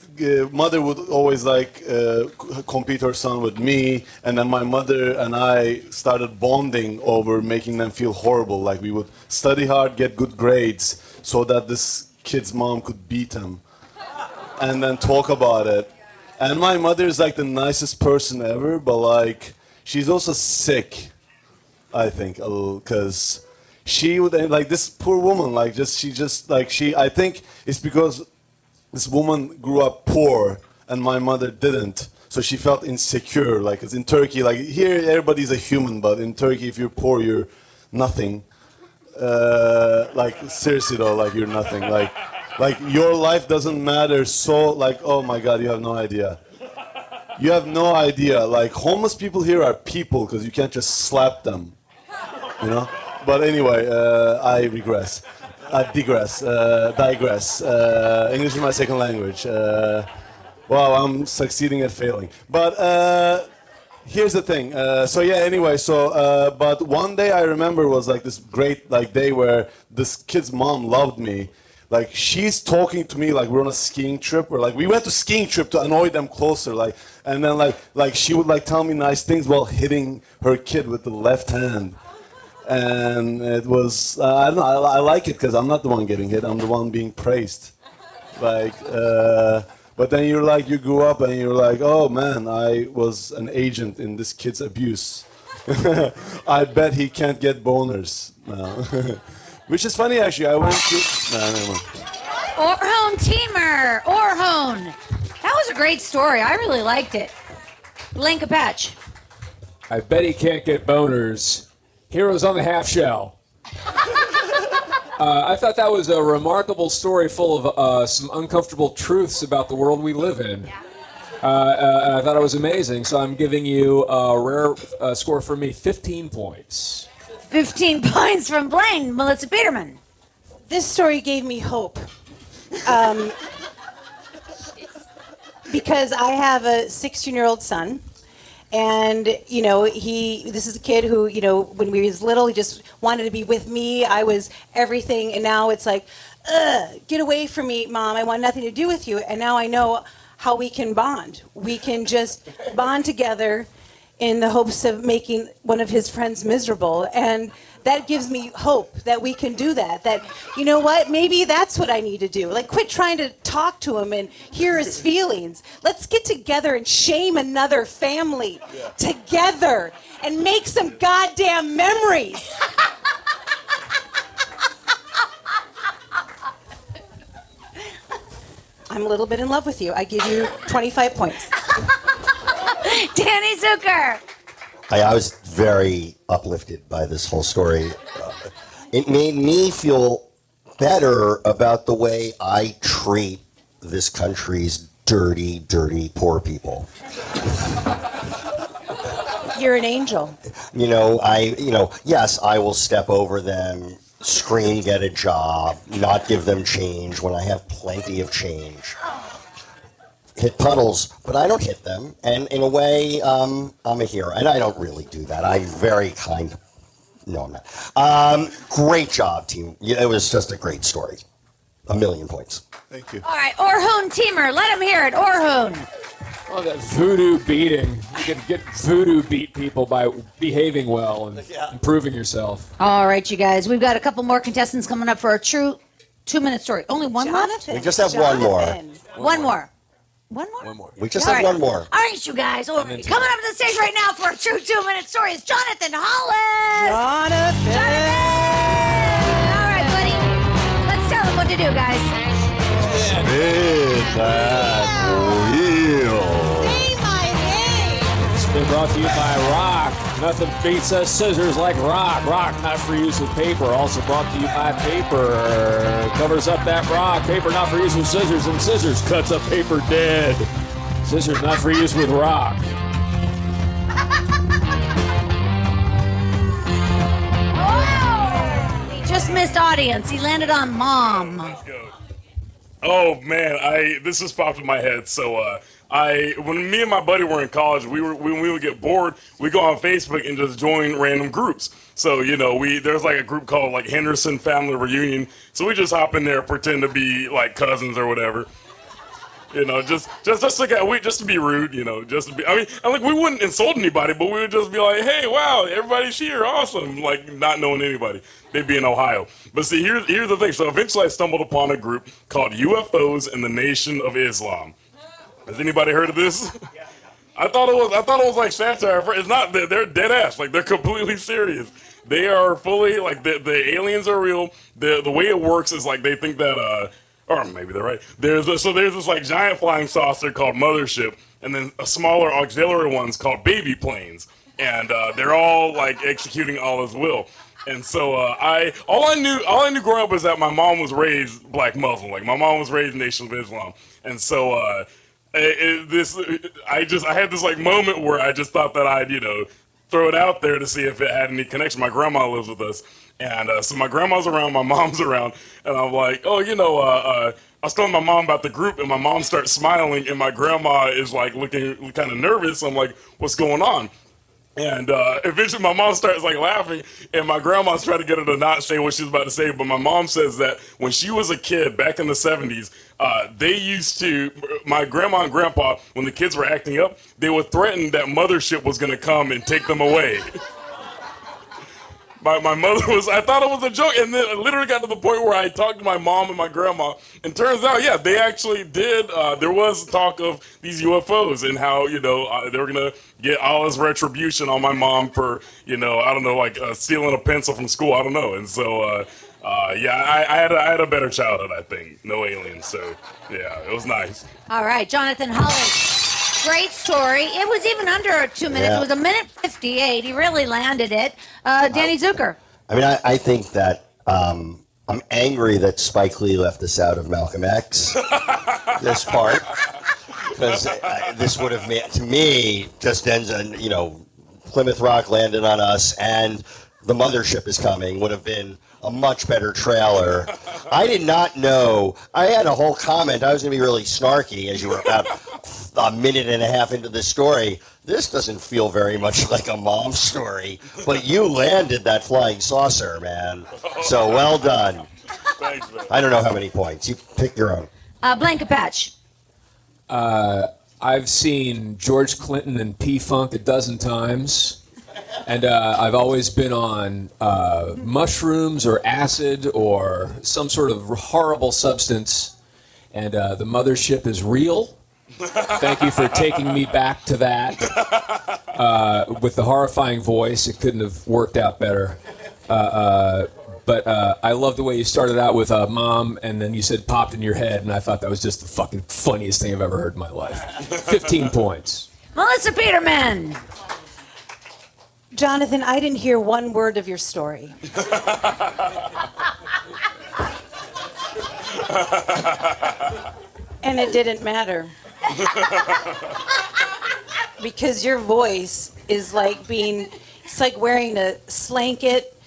mother would always compete her son with me, and then my mother and I started bonding over making them feel horrible. Like we would study hard, get good grades, so that this kid's mom could beat him, and then talk about it. And my mother is like the nicest person ever, but like she's also sick, I think, a little, because she would like this poor woman, I think it's because this woman grew up poor and my mother didn't, so she felt insecure. Like, it's in Turkey, like here everybody's a human, but in Turkey if you're poor you're nothing. Like seriously though, like you're nothing. Like your life doesn't matter. So like, oh my God, you have no idea. You have no idea. Like homeless people here are people because you can't just slap them, you know. But anyway, I digress. English is my second language. Wow, I'm succeeding at failing. But here's the thing. But one day I remember was like this great day where this kid's mom loved me. Like she's talking to me like we're on a skiing trip, or like we went to skiing trip to annoy them closer. And then she would tell me nice things while hitting her kid with the left hand. And it was, I don't know, I like it because I'm not the one getting hit, I'm the one being praised. But then you grew up and you're like, oh man, I was an agent in this kid's abuse. I bet he can't get boners now. Which is funny actually, I went to, never mind. Orhone Teamer, Orhone. That was a great story, I really liked it. Blanca Patch. I bet he can't get boners. Heroes on the half shell. I thought that was a remarkable story full of some uncomfortable truths about the world we live in. I thought it was amazing, so I'm giving you a rare score for me, 15 points. 15 points from Blaine, Melissa Peterman. This story gave me hope. Because I have a 16-year-old son. And, this is a kid who, when we was little, he just wanted to be with me. I was everything. And now it's like, get away from me, Mom. I want nothing to do with you. And now I know how we can bond. We can just bond together in the hopes of making one of his friends miserable. And that gives me hope that we can do that. That, you know what, maybe that's what I need to do. Like, quit trying to talk to him and hear his feelings. Let's get together and shame another family together and make some goddamn memories. I'm a little bit in love with you. I give you 25 points. Danny Zucker. I was very uplifted by this whole story. It made me feel better about the way I treat this country's dirty, dirty poor people. You're an angel. Yes, I will step over them, scream, get a job, not give them change when I have plenty of change. Hit puddles, but I don't hit them. And in a way, I'm a hero. And I don't really do that. I'm very kind. No, I'm not. Great job, team. It was just a great story. 1,000,000 points. Thank you. All right, Orhone Teamer, let him hear it. Orhone. Oh, that voodoo beating. You can get voodoo beat people by behaving well and improving yourself. All right, you guys, we've got a couple more contestants coming up for a true 2-minute story. Only one left? We just have one more. One more. We just have one more. All right, you guys. Coming up to the stage right now for a true 2-minute story is Jonathan Hollis. Jonathan! All right, buddy. Let's tell him what to do, guys. Spin that wheel. Say my name. been brought to you by Rock. Nothing beats us scissors like Rock. Rock, not for use with paper. Also brought to you by Paper. Covers up that rock. Paper, not for use with scissors. And scissors cuts up paper dead. Scissors, not for use with rock. He just missed audience. He landed on mom. Let's go. Oh man, this just popped in my head. So when me and my buddy were in college, when we would get bored, we go on Facebook and just join random groups. So there's like a group called like Henderson Family Reunion. So we just hop in there, pretend to be like cousins or whatever. Just to be rude, just to be. I mean, we wouldn't insult anybody, but we would just be like, "Hey, wow, everybody's here, awesome!" Like not knowing anybody. They'd be in Ohio. But see, here's the thing. So eventually, I stumbled upon a group called UFOs in the Nation of Islam. Has anybody heard of this? I thought it was like satire. It's not. They're dead ass. Like they're completely serious. They are fully like the aliens are real. The way it works is like they think that or maybe they're right. There's this like giant flying saucer called Mothership, and then a smaller auxiliary ones called baby planes, and they're all like executing Allah's will. And so all I knew growing up was that my mom was raised black Muslim. Like my mom was raised Nation of Islam, and so I had this like moment where I just thought that I'd throw it out there to see if it had any connection. My grandma lives with us. And so my grandma's around, my mom's around, and I'm like, I was telling my mom about the group, and my mom starts smiling, and my grandma is like looking kind of nervous. I'm like, what's going on? And eventually my mom starts like laughing, and my grandma's trying to get her to not say what she's about to say, but my mom says that when she was a kid back in the 70s, my grandma and grandpa, when the kids were acting up, they would threaten that Mothership was going to come and take them away. My mother I thought it was a joke, and then it literally got to the point where I talked to my mom and my grandma, and turns out, yeah, they actually did, there was talk of these UFOs and how, they were going to get Allah's retribution on my mom for, stealing a pencil from school, I don't know, and so, I had a better childhood, I think, no aliens, so, yeah, it was nice. All right, Jonathan Hollis. Great story. It was even under 2 minutes. Yeah. It was 1:58. He really landed it. Danny Zucker. I mean, I think that I'm angry that Spike Lee left us out of Malcolm X, this part, because this would have made, to me, just ends on, Plymouth Rock landed on us, and the Mothership is coming would have been a much better trailer. I did not know. I had a whole comment. I was going to be really snarky as you were about a minute and a half into this story. This doesn't feel very much like a mom story, but you landed that flying saucer, man. So well done. Thanks, man. I don't know how many points. You pick your own. Blanket Patch. I've seen George Clinton and P-Funk a dozen times. And I've always been on mushrooms or acid or some sort of horrible substance. And the Mothership is real. Thank you for taking me back to that. With the horrifying voice, it couldn't have worked out better. But I love the way you started out with Mom, and then you said popped in your head, and I thought that was just the fucking funniest thing I've ever heard in my life. 15 points. Melissa Peterman. Jonathan, I didn't hear one word of your story. And it didn't matter. Because your voice is like it's like wearing a slanket.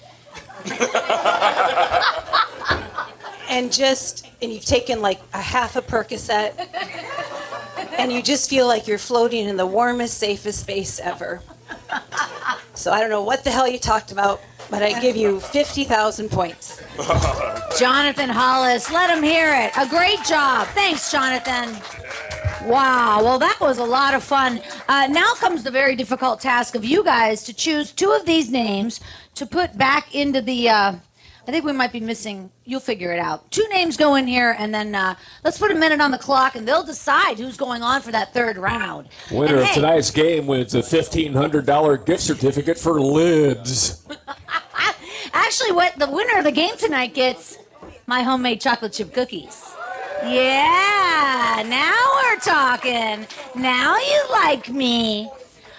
And you've taken like a half a Percocet. And you just feel like you're floating in the warmest, safest space ever. So I don't know what the hell you talked about, but I give you 50,000 points. Jonathan Hollis. Let him hear it. A great job. Thanks, Jonathan. Wow. Well, that was a lot of fun. Now comes the very difficult task of you guys to choose two of these names to put back into the... I think we might be missing, you'll figure it out. Two names go in here, and then let's put a minute on the clock, and they'll decide who's going on for that third round. Winner of tonight's game wins a $1,500 gift certificate for Lids. Actually, what the winner of the game tonight gets, my homemade chocolate chip cookies. Yeah, now we're talking. Now you like me.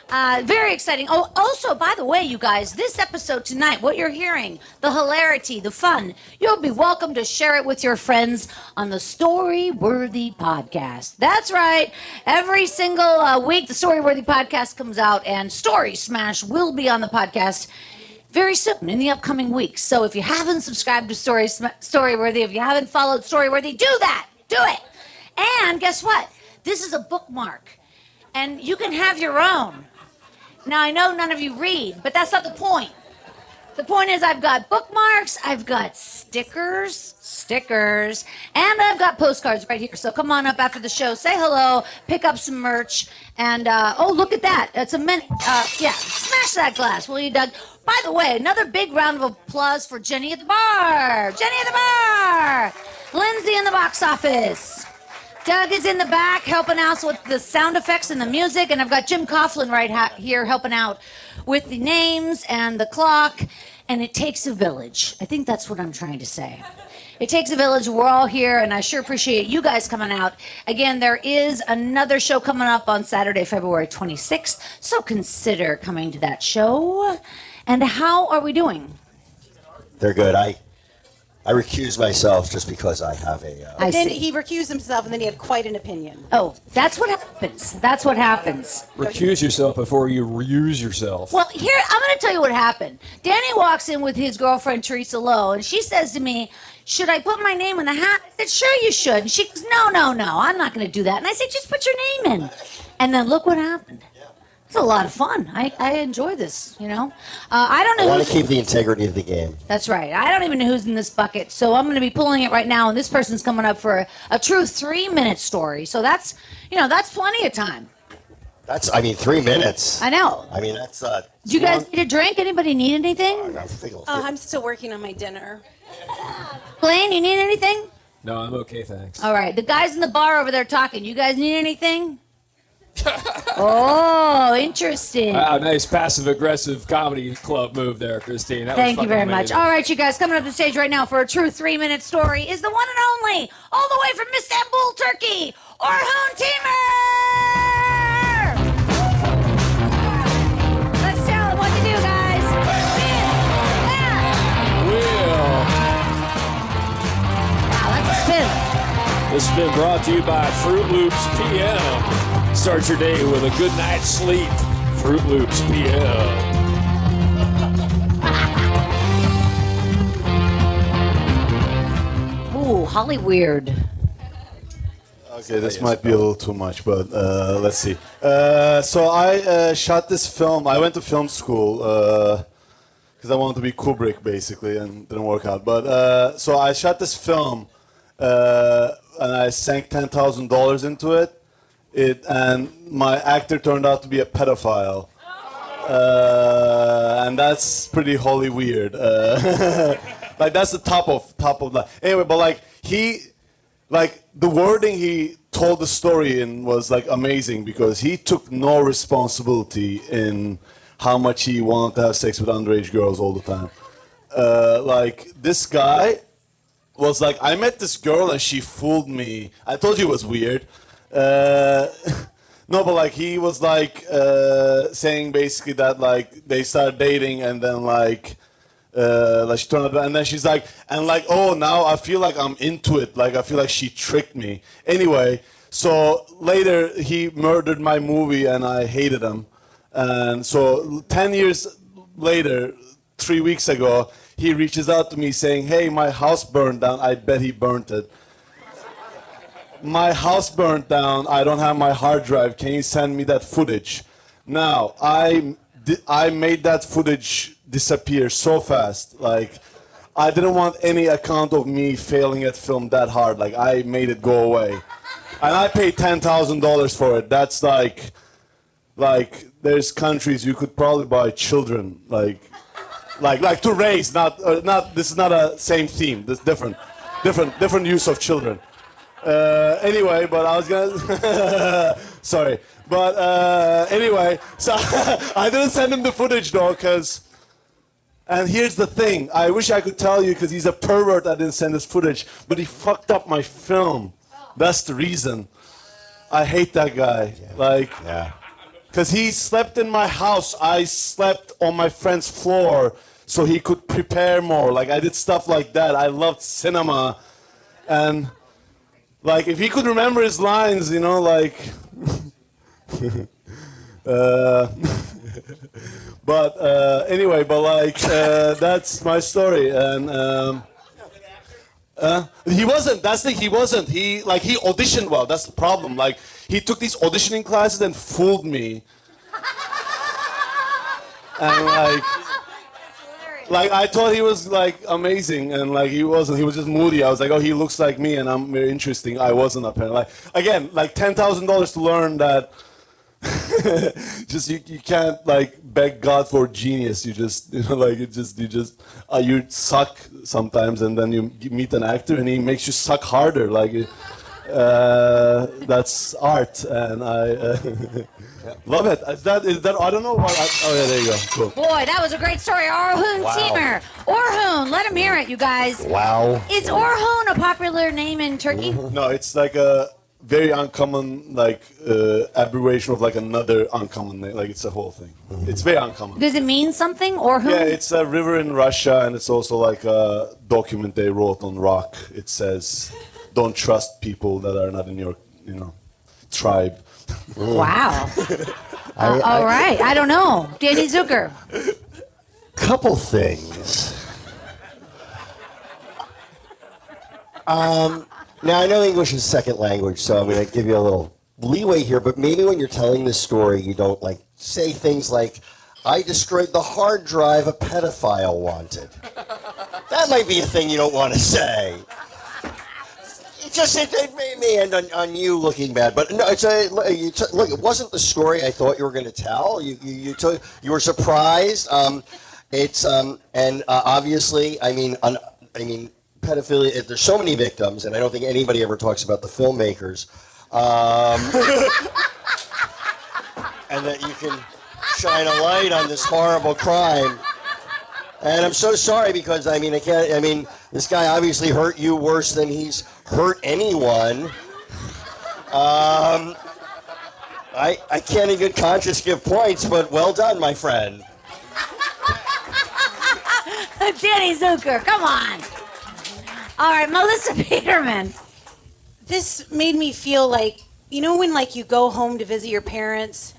Very exciting. Oh, also, by the way, you guys, this episode tonight, what you're hearing, the hilarity, the fun, you'll be welcome to share it with your friends on the Story Worthy podcast. That's right. Every single week, the Story Worthy podcast comes out, and Story Smash will be on the podcast very soon in the upcoming weeks. So if you haven't subscribed to Storyworthy, if you haven't followed Storyworthy, do that. Do it. And guess what? This is a bookmark, and you can have your own. Now, I know none of you read, but that's not the point. The point is I've got bookmarks, I've got stickers, and I've got postcards right here. So come on up after the show, say hello, pick up some merch, and, oh, look at that. It's a mini, yeah, smash that glass, will you, Doug? By the way, another big round of applause for Jenny at the bar. Jenny at the bar. Lindsay in the box office. Doug is in the back helping out with the sound effects and the music, and I've got Jim Coughlin right here helping out with the names and the clock, and it takes a village. I think that's what I'm trying to say. It takes a village. We're all here, and I sure appreciate you guys coming out. Again, there is another show coming up on Saturday, February 26th, so consider coming to that show. And how are we doing? They're good. I recuse myself just because I have a... And then he recused himself, and then he had quite an opinion. Oh, that's what happens. That's what happens. Recuse yourself before you reuse yourself. Well, here, I'm going to tell you what happened. Danny walks in with his girlfriend, Teresa Lowe, and she says to me, should I put my name in the hat? I said, sure you should. And she goes, no, I'm not going to do that. And I said, just put your name in. And then look what happened. It's a lot of fun. I enjoy this, you know. I don't know. I want to keep the integrity of the game. That's right. I don't even know who's in this bucket. So I'm going to be pulling it right now, and this person's coming up for a true 3-minute story. So that's, that's plenty of time. 3 minutes. I know. That's... Do you guys need a drink? Anybody need anything? I'm still working on my dinner. Blaine, you need anything? No, I'm okay, thanks. All right. The guys in the bar over there talking. You guys need anything? Oh, interesting. Nice passive-aggressive comedy club move there, Christine. Thank you very much. All right, you guys, coming up the stage right now for a true 3-minute story is the one and only, all the way from Istanbul, Turkey, Orhun Timur! Let's tell him what to do, guys. Spin that Wheel. Wow, that's a spin. This has been brought to you by Fruit Loops PM. Start your day with a good night's sleep. Fruit Loops PM. Ooh, Hollyweird. Okay, this might be a little too much, but let's see. So I shot this film. I went to film school because I wanted to be Kubrick, basically, and it didn't work out. But so I shot this film, and I sank $10,000 into it. And my actor turned out to be a pedophile. And that's pretty holy weird. That's the top of that. Anyway, but the wording he told the story in was amazing because he took no responsibility in how much he wanted to have sex with underage girls all the time. This guy was I met this girl and she fooled me. I told you it was weird. No, but he was saying basically that they started dating and then she turned up and then she's oh, now I feel like I'm into it, I feel like she tricked me. Anyway, so later he murdered my movie and I hated him, and so 10 years later, 3 weeks ago, he reaches out to me saying, hey, my house burned down. I bet he burnt it. My house burned down. I don't have my hard drive. Can you send me that footage? Now, I made that footage disappear so fast. I didn't want any account of me failing at film that hard. I made it go away. And I paid $10,000 for it. That's there's countries you could probably buy children, to raise, not, this is not a same theme. This different use of children. Anyway, but I was gonna sorry, but anyway, so I didn't send him the footage though, and here's the thing, I wish I could tell you because he's a pervert. I didn't send his footage, but he fucked up my film. That's the reason. I hate that guy. Because he slept in my house. I slept on my friend's floor so he could prepare more. Like, I did stuff like that. I loved cinema. And, like, if he could remember his lines, you know, like... but anyway, but, like, that's my story. And... he wasn't. That's the thing. He wasn't. He auditioned well. That's the problem. Like, he took these auditioning classes and fooled me. And like I thought he was like amazing, and like he wasn't. He was just moody. I was like, oh, he looks like me, and I'm very interesting. I wasn't apparently. Like again, like $10,000 to learn that. Just you can't like beg God for genius. You just like you suck sometimes, and then you meet an actor and he makes you suck harder. Like that's art, and I love it. Is that I don't know what. Oh yeah, there you go. Cool. Boy, that was a great story. Orhun Timur. Orhun, let him hear it, you guys. Wow. Is Orhun a popular name in Turkey? No, it's like a very uncommon, like, abbreviation of, like, another uncommon name. Like, it's a whole thing. It's very uncommon. Does it mean something, Orhun? Yeah, it's a river in Russia, and it's also, like, a document they wrote on rock. It says, don't trust people that are not in your, tribe. Wow. All right. I don't know. Danny Zucker. Couple things. Now, I know English is second language, so I'm going to give you a little leeway here, but maybe when you're telling this story, you don't, like, say things like, I destroyed the hard drive a pedophile wanted. That might be a thing you don't want to say. It may end on you looking bad, but no, look, it wasn't the story I thought you were going to tell. You were surprised. Obviously, I mean, pedophilia, there's so many victims, and I don't think anybody ever talks about the filmmakers. And that you can shine a light on this horrible crime. And I'm so sorry because, this guy obviously hurt you worse than he's hurt anyone. I can't in good conscience give points, but well done, my friend. Danny Zucker, come on. All right, Melissa Peterman. This made me feel like, when like you go home to visit your parents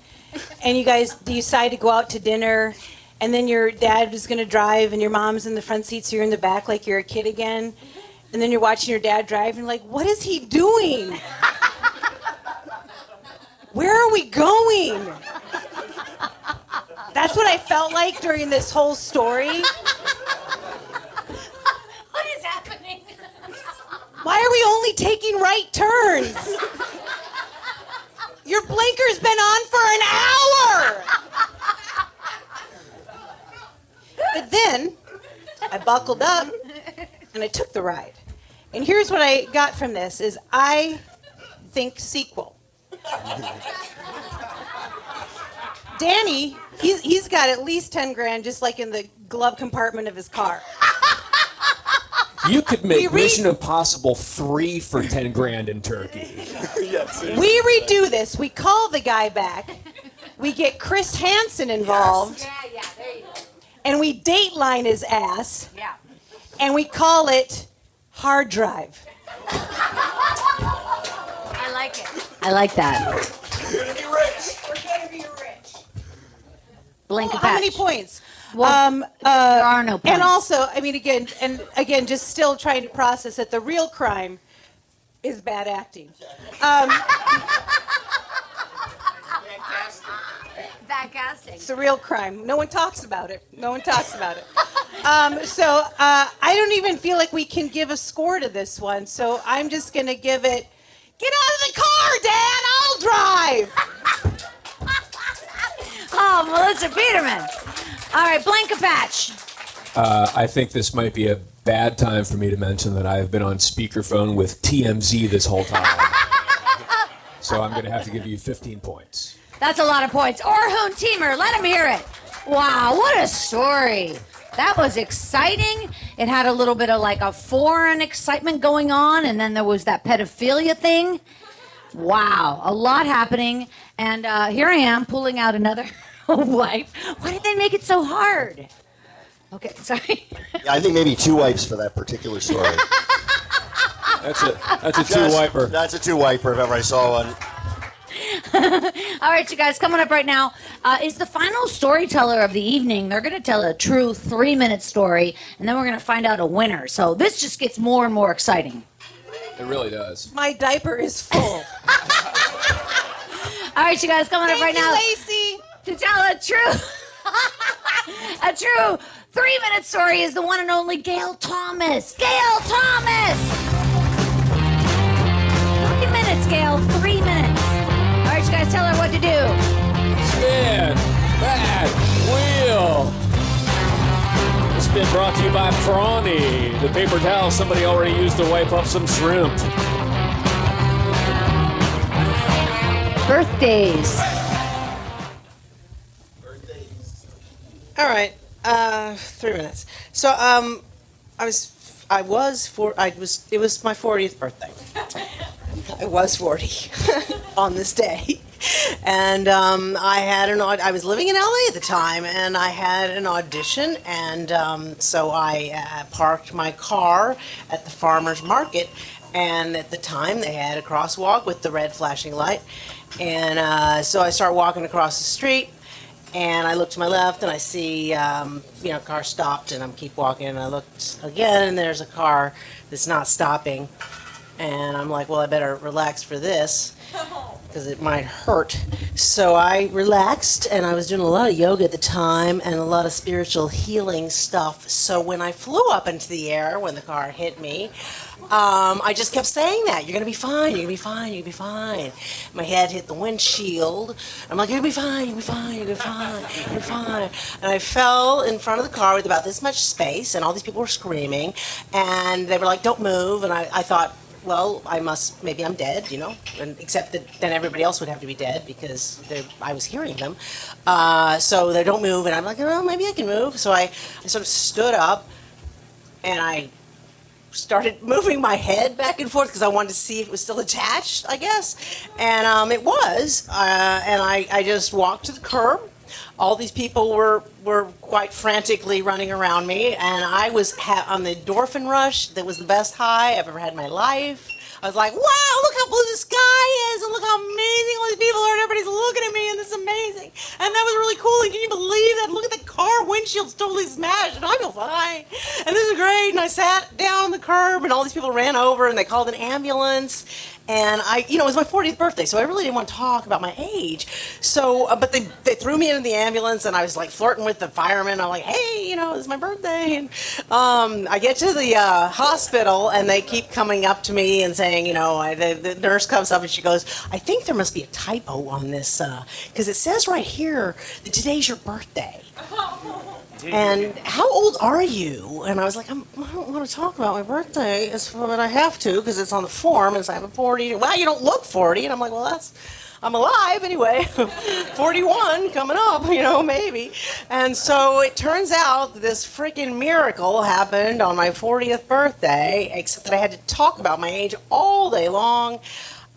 and you guys decide to go out to dinner and then your dad is going to drive and your mom's in the front seat so you're in the back like you're a kid again, and then you're watching your dad drive and you're like, what is he doing? Where are we going? That's what I felt like during this whole story. What is happening? Why are we only taking right turns? Your blinker's been on for an hour! But then, I buckled up, and I took the ride. And here's what I got from this, is I think sequel. Danny, he's got at least 10 grand just like in the glove compartment of his car. You could make Mission Impossible 3 for 10 grand in Turkey. Yes, we redo this. We call the guy back. We get Chris Hansen involved. Yeah, there you go. And we dateline his ass. Yeah. And we call it Hard Drive. I like it. I like that. We're gonna be rich. We're gonna be rich. Blank How many points? Well, there are no points. And also, again, just still trying to process that the real crime is bad acting. Bad casting. It's the real crime. No one talks about it. So I don't even feel like we can give a score to this one. So I'm just going to give it, get out of the car, Dad. I'll drive. Oh, Melissa Peterman. All right, Blankapatch. I think this might be a bad time for me to mention that I have been on speakerphone with TMZ this whole time. So I'm going to have to give you 15 points. That's a lot of points. Orhun Timur, let him hear it. Wow, what a story. That was exciting. It had a little bit of like a foreign excitement going on, and then there was that pedophilia thing. Wow, a lot happening. And here I am pulling out another wipe. Why did they make it so hard? Okay, sorry. Yeah, I think maybe 2 wipes for that particular story. That's a two-wiper. That's a 2-wiper if ever I saw one. All right, you guys, coming up right now is the final storyteller of the evening. They're going to tell a true 3-minute story, and then we're going to find out a winner. So this just gets more and more exciting. It really does. My diaper is full. All right, you guys, coming up right now Lacey. to tell a true 3-minute story is the one and only Gail Thomas. Gail Thomas! 3 minutes, Gail. 3 minutes. All right, you guys, tell her what to do. Spin that wheel. It's been brought to you by Prawny, the paper towel somebody already used to wipe up some shrimp. Birthdays. All right, 3 minutes. So, it was my 40th birthday. I was 40 on this day. And I was living in LA at the time, and I had an audition, and so I parked my car at the farmer's market, and at the time they had a crosswalk with the red flashing light, and so I start walking across the street, and I look to my left, and I see, car stopped, and I keep walking, and I looked again, and there's a car that's not stopping, and I'm like, well, I better relax for this, because it might hurt. So I relaxed, and I was doing a lot of yoga at the time, and a lot of spiritual healing stuff. So when I flew up into the air, when the car hit me, I just kept saying that. You're going to be fine, you're going to be fine, you're going to be fine. My head hit the windshield. I'm like, you're going to be fine, you're going to be fine, you're going to be fine, you're going to be fine. And I fell in front of the car with about this much space, and all these people were screaming, and they were like, don't move, and I thought, well, maybe I'm dead, and except that then everybody else would have to be dead because I was hearing them. So they don't move, and I'm like, oh, maybe I can move. So I sort of stood up, and I started moving my head back and forth because I wanted to see if it was still attached, I guess. And it was, and I just walked to the curb. All these people were quite frantically running around me, and I was on the endorphin rush. That was the best high I've ever had in my life. I was like, wow, look how blue the sky is, and look how amazing all these people are, and everybody's looking at me, and this is amazing. And that was really cool, and can you believe that? Look at the car windshield's totally smashed, and I feel fine. And this is great, and I sat down on the curb, and all these people ran over, and they called an ambulance. And it was my 40th birthday, so I really didn't want to talk about my age. So, but they threw me into the ambulance, and I was like flirting with the fireman. I'm like, hey, it's my birthday. And I get to the hospital, and they keep coming up to me and saying, the nurse comes up and she goes, I think there must be a typo on this, because it says right here that today's your birthday. And how old are you? And I was like, I don't want to talk about my birthday, but I have to because it's on the form. And so I'm 40. Well, you don't look 40. And I'm like, well, I'm alive anyway. 41 coming up, maybe. And so it turns out that this freaking miracle happened on my 40th birthday, except that I had to talk about my age all day long.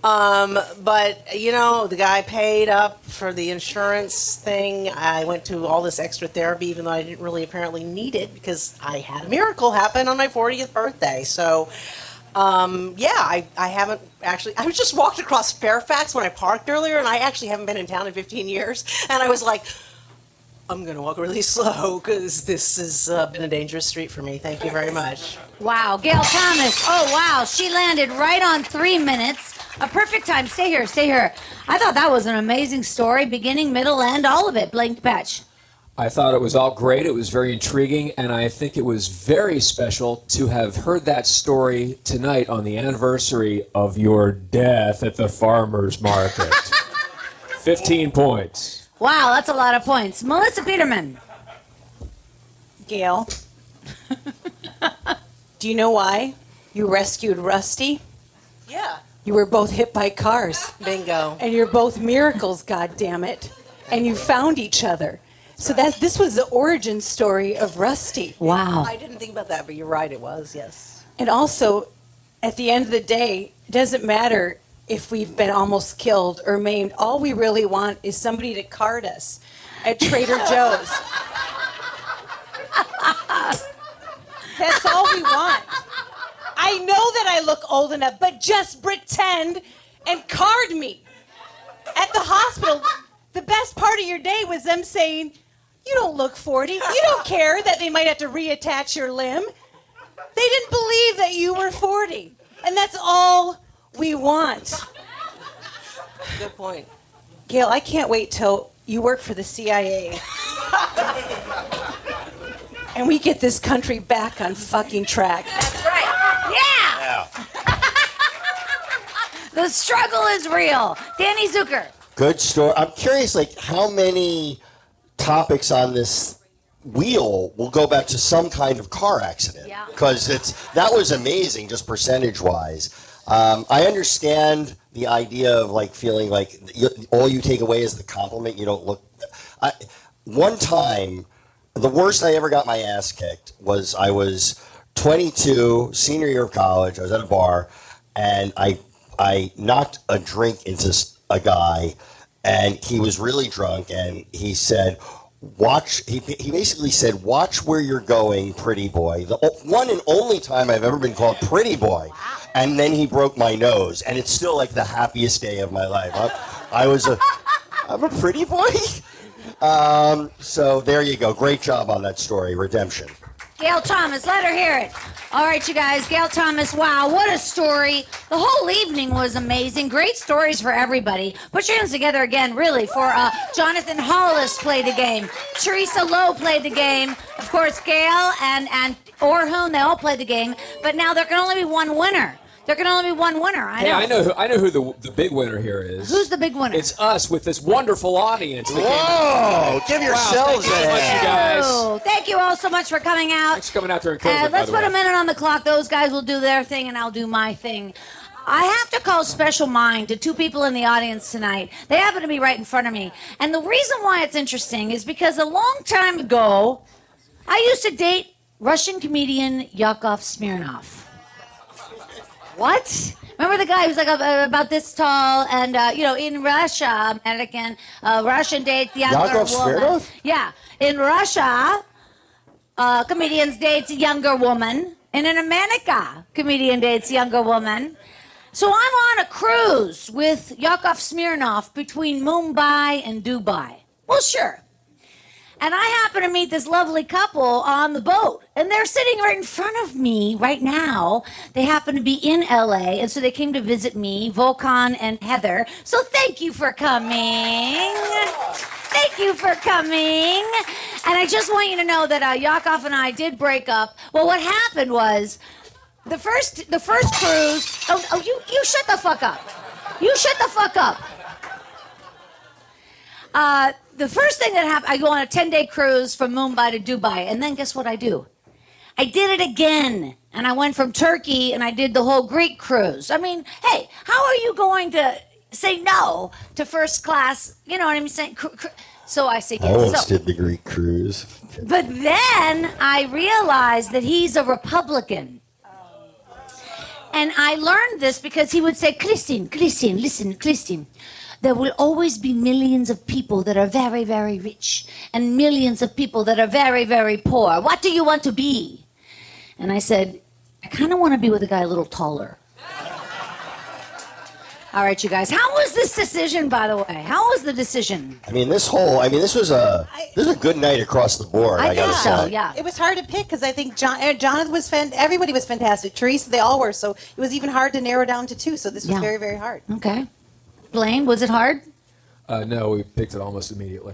But the guy paid up for the insurance thing. I went to all this extra therapy, even though I didn't really apparently need it because I had a miracle happen on my 40th birthday. So, I haven't actually, I just walked across Fairfax when I parked earlier, and I actually haven't been in town in 15 years. And I was like, I'm going to walk really slow because this has been a dangerous street for me. Thank you very much. Wow, Gail Thomas. Oh, wow. She landed right on 3 minutes. A perfect time. Stay here. I thought that was an amazing story. Beginning, middle, end, all of it. Blank Patch. I thought it was all great. It was very intriguing, and I think it was very special to have heard that story tonight on the anniversary of your death at the farmer's market. 15 points. Wow, that's a lot of points. Melissa Peterman. Gail, do you know why you rescued Rusty? Yeah. You were both hit by cars. Bingo. And you're both miracles, goddammit. And you found each other. So this was the origin story of Rusty. Wow. I didn't think about that, but you're right, it was, yes. And also, at the end of the day, it doesn't matter if we've been almost killed or maimed. All we really want is somebody to card us at Trader Joe's. That's all we want. I know that I look old enough, but just pretend and card me. At the hospital, the best part of your day was them saying, you don't look 40. You don't care that they might have to reattach your limb. They didn't believe that you were 40. And that's all we want. Good point. Gail, I can't wait till you work for the CIA. And we get this country back on fucking track. That's right. Yeah! The struggle is real. Danny Zucker. Good story. I'm curious, like, how many topics on this wheel will go back to some kind of car accident? Yeah. Because that was amazing, just percentage-wise. I understand the idea of like feeling like all you take away is the compliment. You don't look. One time, the worst I ever got my ass kicked was I was 22, senior year of college. I was at a bar, and I knocked a drink into a guy, and he was really drunk, and he said, "Watch." He basically said, "Watch where you're going, pretty boy." The one and only time I've ever been called pretty boy. And then he broke my nose, and it's still like the happiest day of my life. I'm a pretty boy. So there you go. Great job on that story, redemption. Gail Thomas, let her hear it. All right, you guys, Gail Thomas, wow, what a story. The whole evening was amazing. Great stories for everybody. Put your hands together again, really, for Jonathan Hollis played the game. Teresa Lowe played the game. Of course, Gail and Orhun, they all played the game. But now there can only be one winner. There can only be one winner. I know. I know who the big winner here is. Who's the big winner? It's us with this wonderful audience. Whoa! Give yourselves a hand. Thank you so much, you guys. Thank you all so much for coming out. Thanks for coming out during COVID. Let's put a minute on the clock. Those guys will do their thing, and I'll do my thing. I have to call special mind to two people in the audience tonight. They happen to be right in front of me. And the reason why it's interesting is because a long time ago, I used to date Russian comedian Yakov Smirnoff. What? Remember the guy who's like about this tall and, in Russia, American, Russian dates younger Yakov woman. Smirnoff? Yeah. In Russia, comedians dates a younger woman. And in America, comedian dates a younger woman. So I'm on a cruise with Yakov Smirnoff between Mumbai and Dubai. Well, sure. And I happen to meet this lovely couple on the boat. And they're sitting right in front of me right now. They happen to be in LA. And so they came to visit me, Volkan and Heather. So thank you for coming. Thank you for coming. And I just want you to know that Yakov and I did break up. Well, what happened was the first cruise. Oh, you shut the fuck up. You shut the fuck up. The first thing that happened, I go on a 10-day cruise from Mumbai to Dubai, and then guess what I do? I did it again, and I went from Turkey, and I did the whole Greek cruise. I mean, hey, how are you going to say no to first class? You know what I'm saying? So I say yes. I once did the Greek cruise. But then I realized that he's a Republican. And I learned this because he would say, Christine, listen, Christine. There will always be millions of people that are very, very rich and millions of people that are very, very poor. What do you want to be? And I said, I kind of want to be with a guy a little taller. All right, you guys. How was this decision, by the way? How was the decision? This was a good night across the board. I gotta say. So, yeah. It was hard to pick because I think Jonathan was everybody was fantastic. Teresa, they all were. So it was even hard to narrow down to two. So this was very, very hard. Okay. Blaine, was it hard? No, we picked it almost immediately.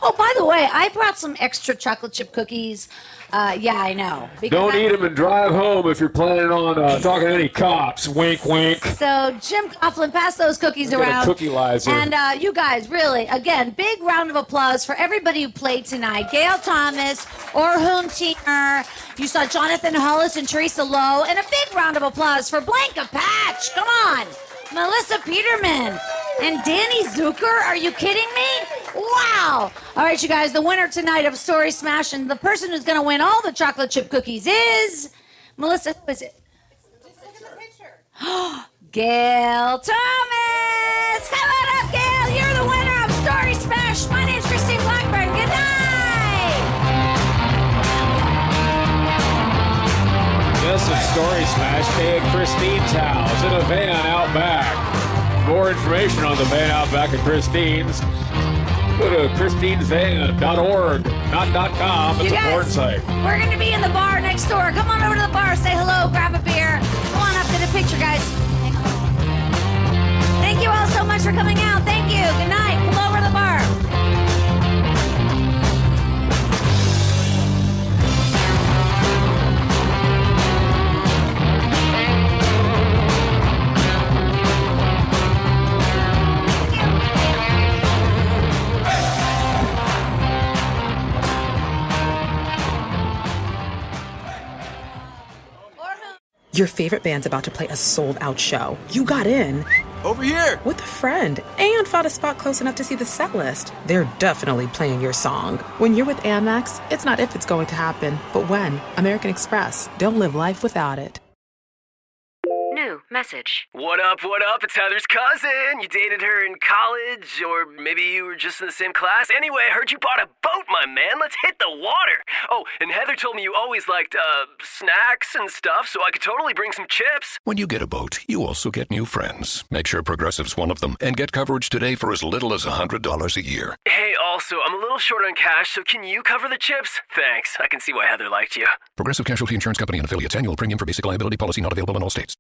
Oh, by the way, I brought some extra chocolate chip cookies. Yeah, I know. Don't eat them and drive home if you're planning on talking to any cops. Wink, wink. So, Jim Coughlin, pass those cookies around. Cookie lies here. And you guys, really, again, big round of applause for everybody who played tonight. Gail Thomas, Orhun Tiener. You saw Jonathan Hollis and Teresa Lowe. And a big round of applause for Blanca Patch. Come on. Melissa Peterman. And Danny Zucker. Are you kidding me? Wow. All right, you guys, the winner tonight of Story Smash, and the person who's going to win all the chocolate chip cookies is Melissa. Who is it? Just look at the picture. Gail Thomas! Come on up, Gail! You're the winner of Story Smash! My name's Christine Blackburn. Good night! This is Story Smash Day at Christine's house in a van out back. More information on the van out back at Christine's. Go to christinesvan.org, not .com. It's You a guys, porn site. We're going to be in the bar next door. Come on over to the bar, say hello, grab a beer. Come on up to the picture, guys. Thank you all so much for coming out. Thank you. Good night. Come over to the bar. Your favorite band's about to play a sold-out show. You got in. Over here. With a friend and found a spot close enough to see the set list. They're definitely playing your song. When you're with Amex, it's not if it's going to happen, but when. American Express. Don't live life without it. New message. What up, what up? It's Heather's cousin. You dated her in college, or maybe you were just in the same class. Anyway, I heard you bought a boat, my man. Let's hit the water. Oh, and Heather told me you always liked, snacks and stuff, so I could totally bring some chips. When you get a boat, you also get new friends. Make sure Progressive's one of them, and get coverage today for as little as $100 a year. Hey, also, I'm a little short on cash, so can you cover the chips? Thanks. I can see why Heather liked you. Progressive Casualty Insurance Company and affiliates. Annual premium for basic liability policy not available in all states.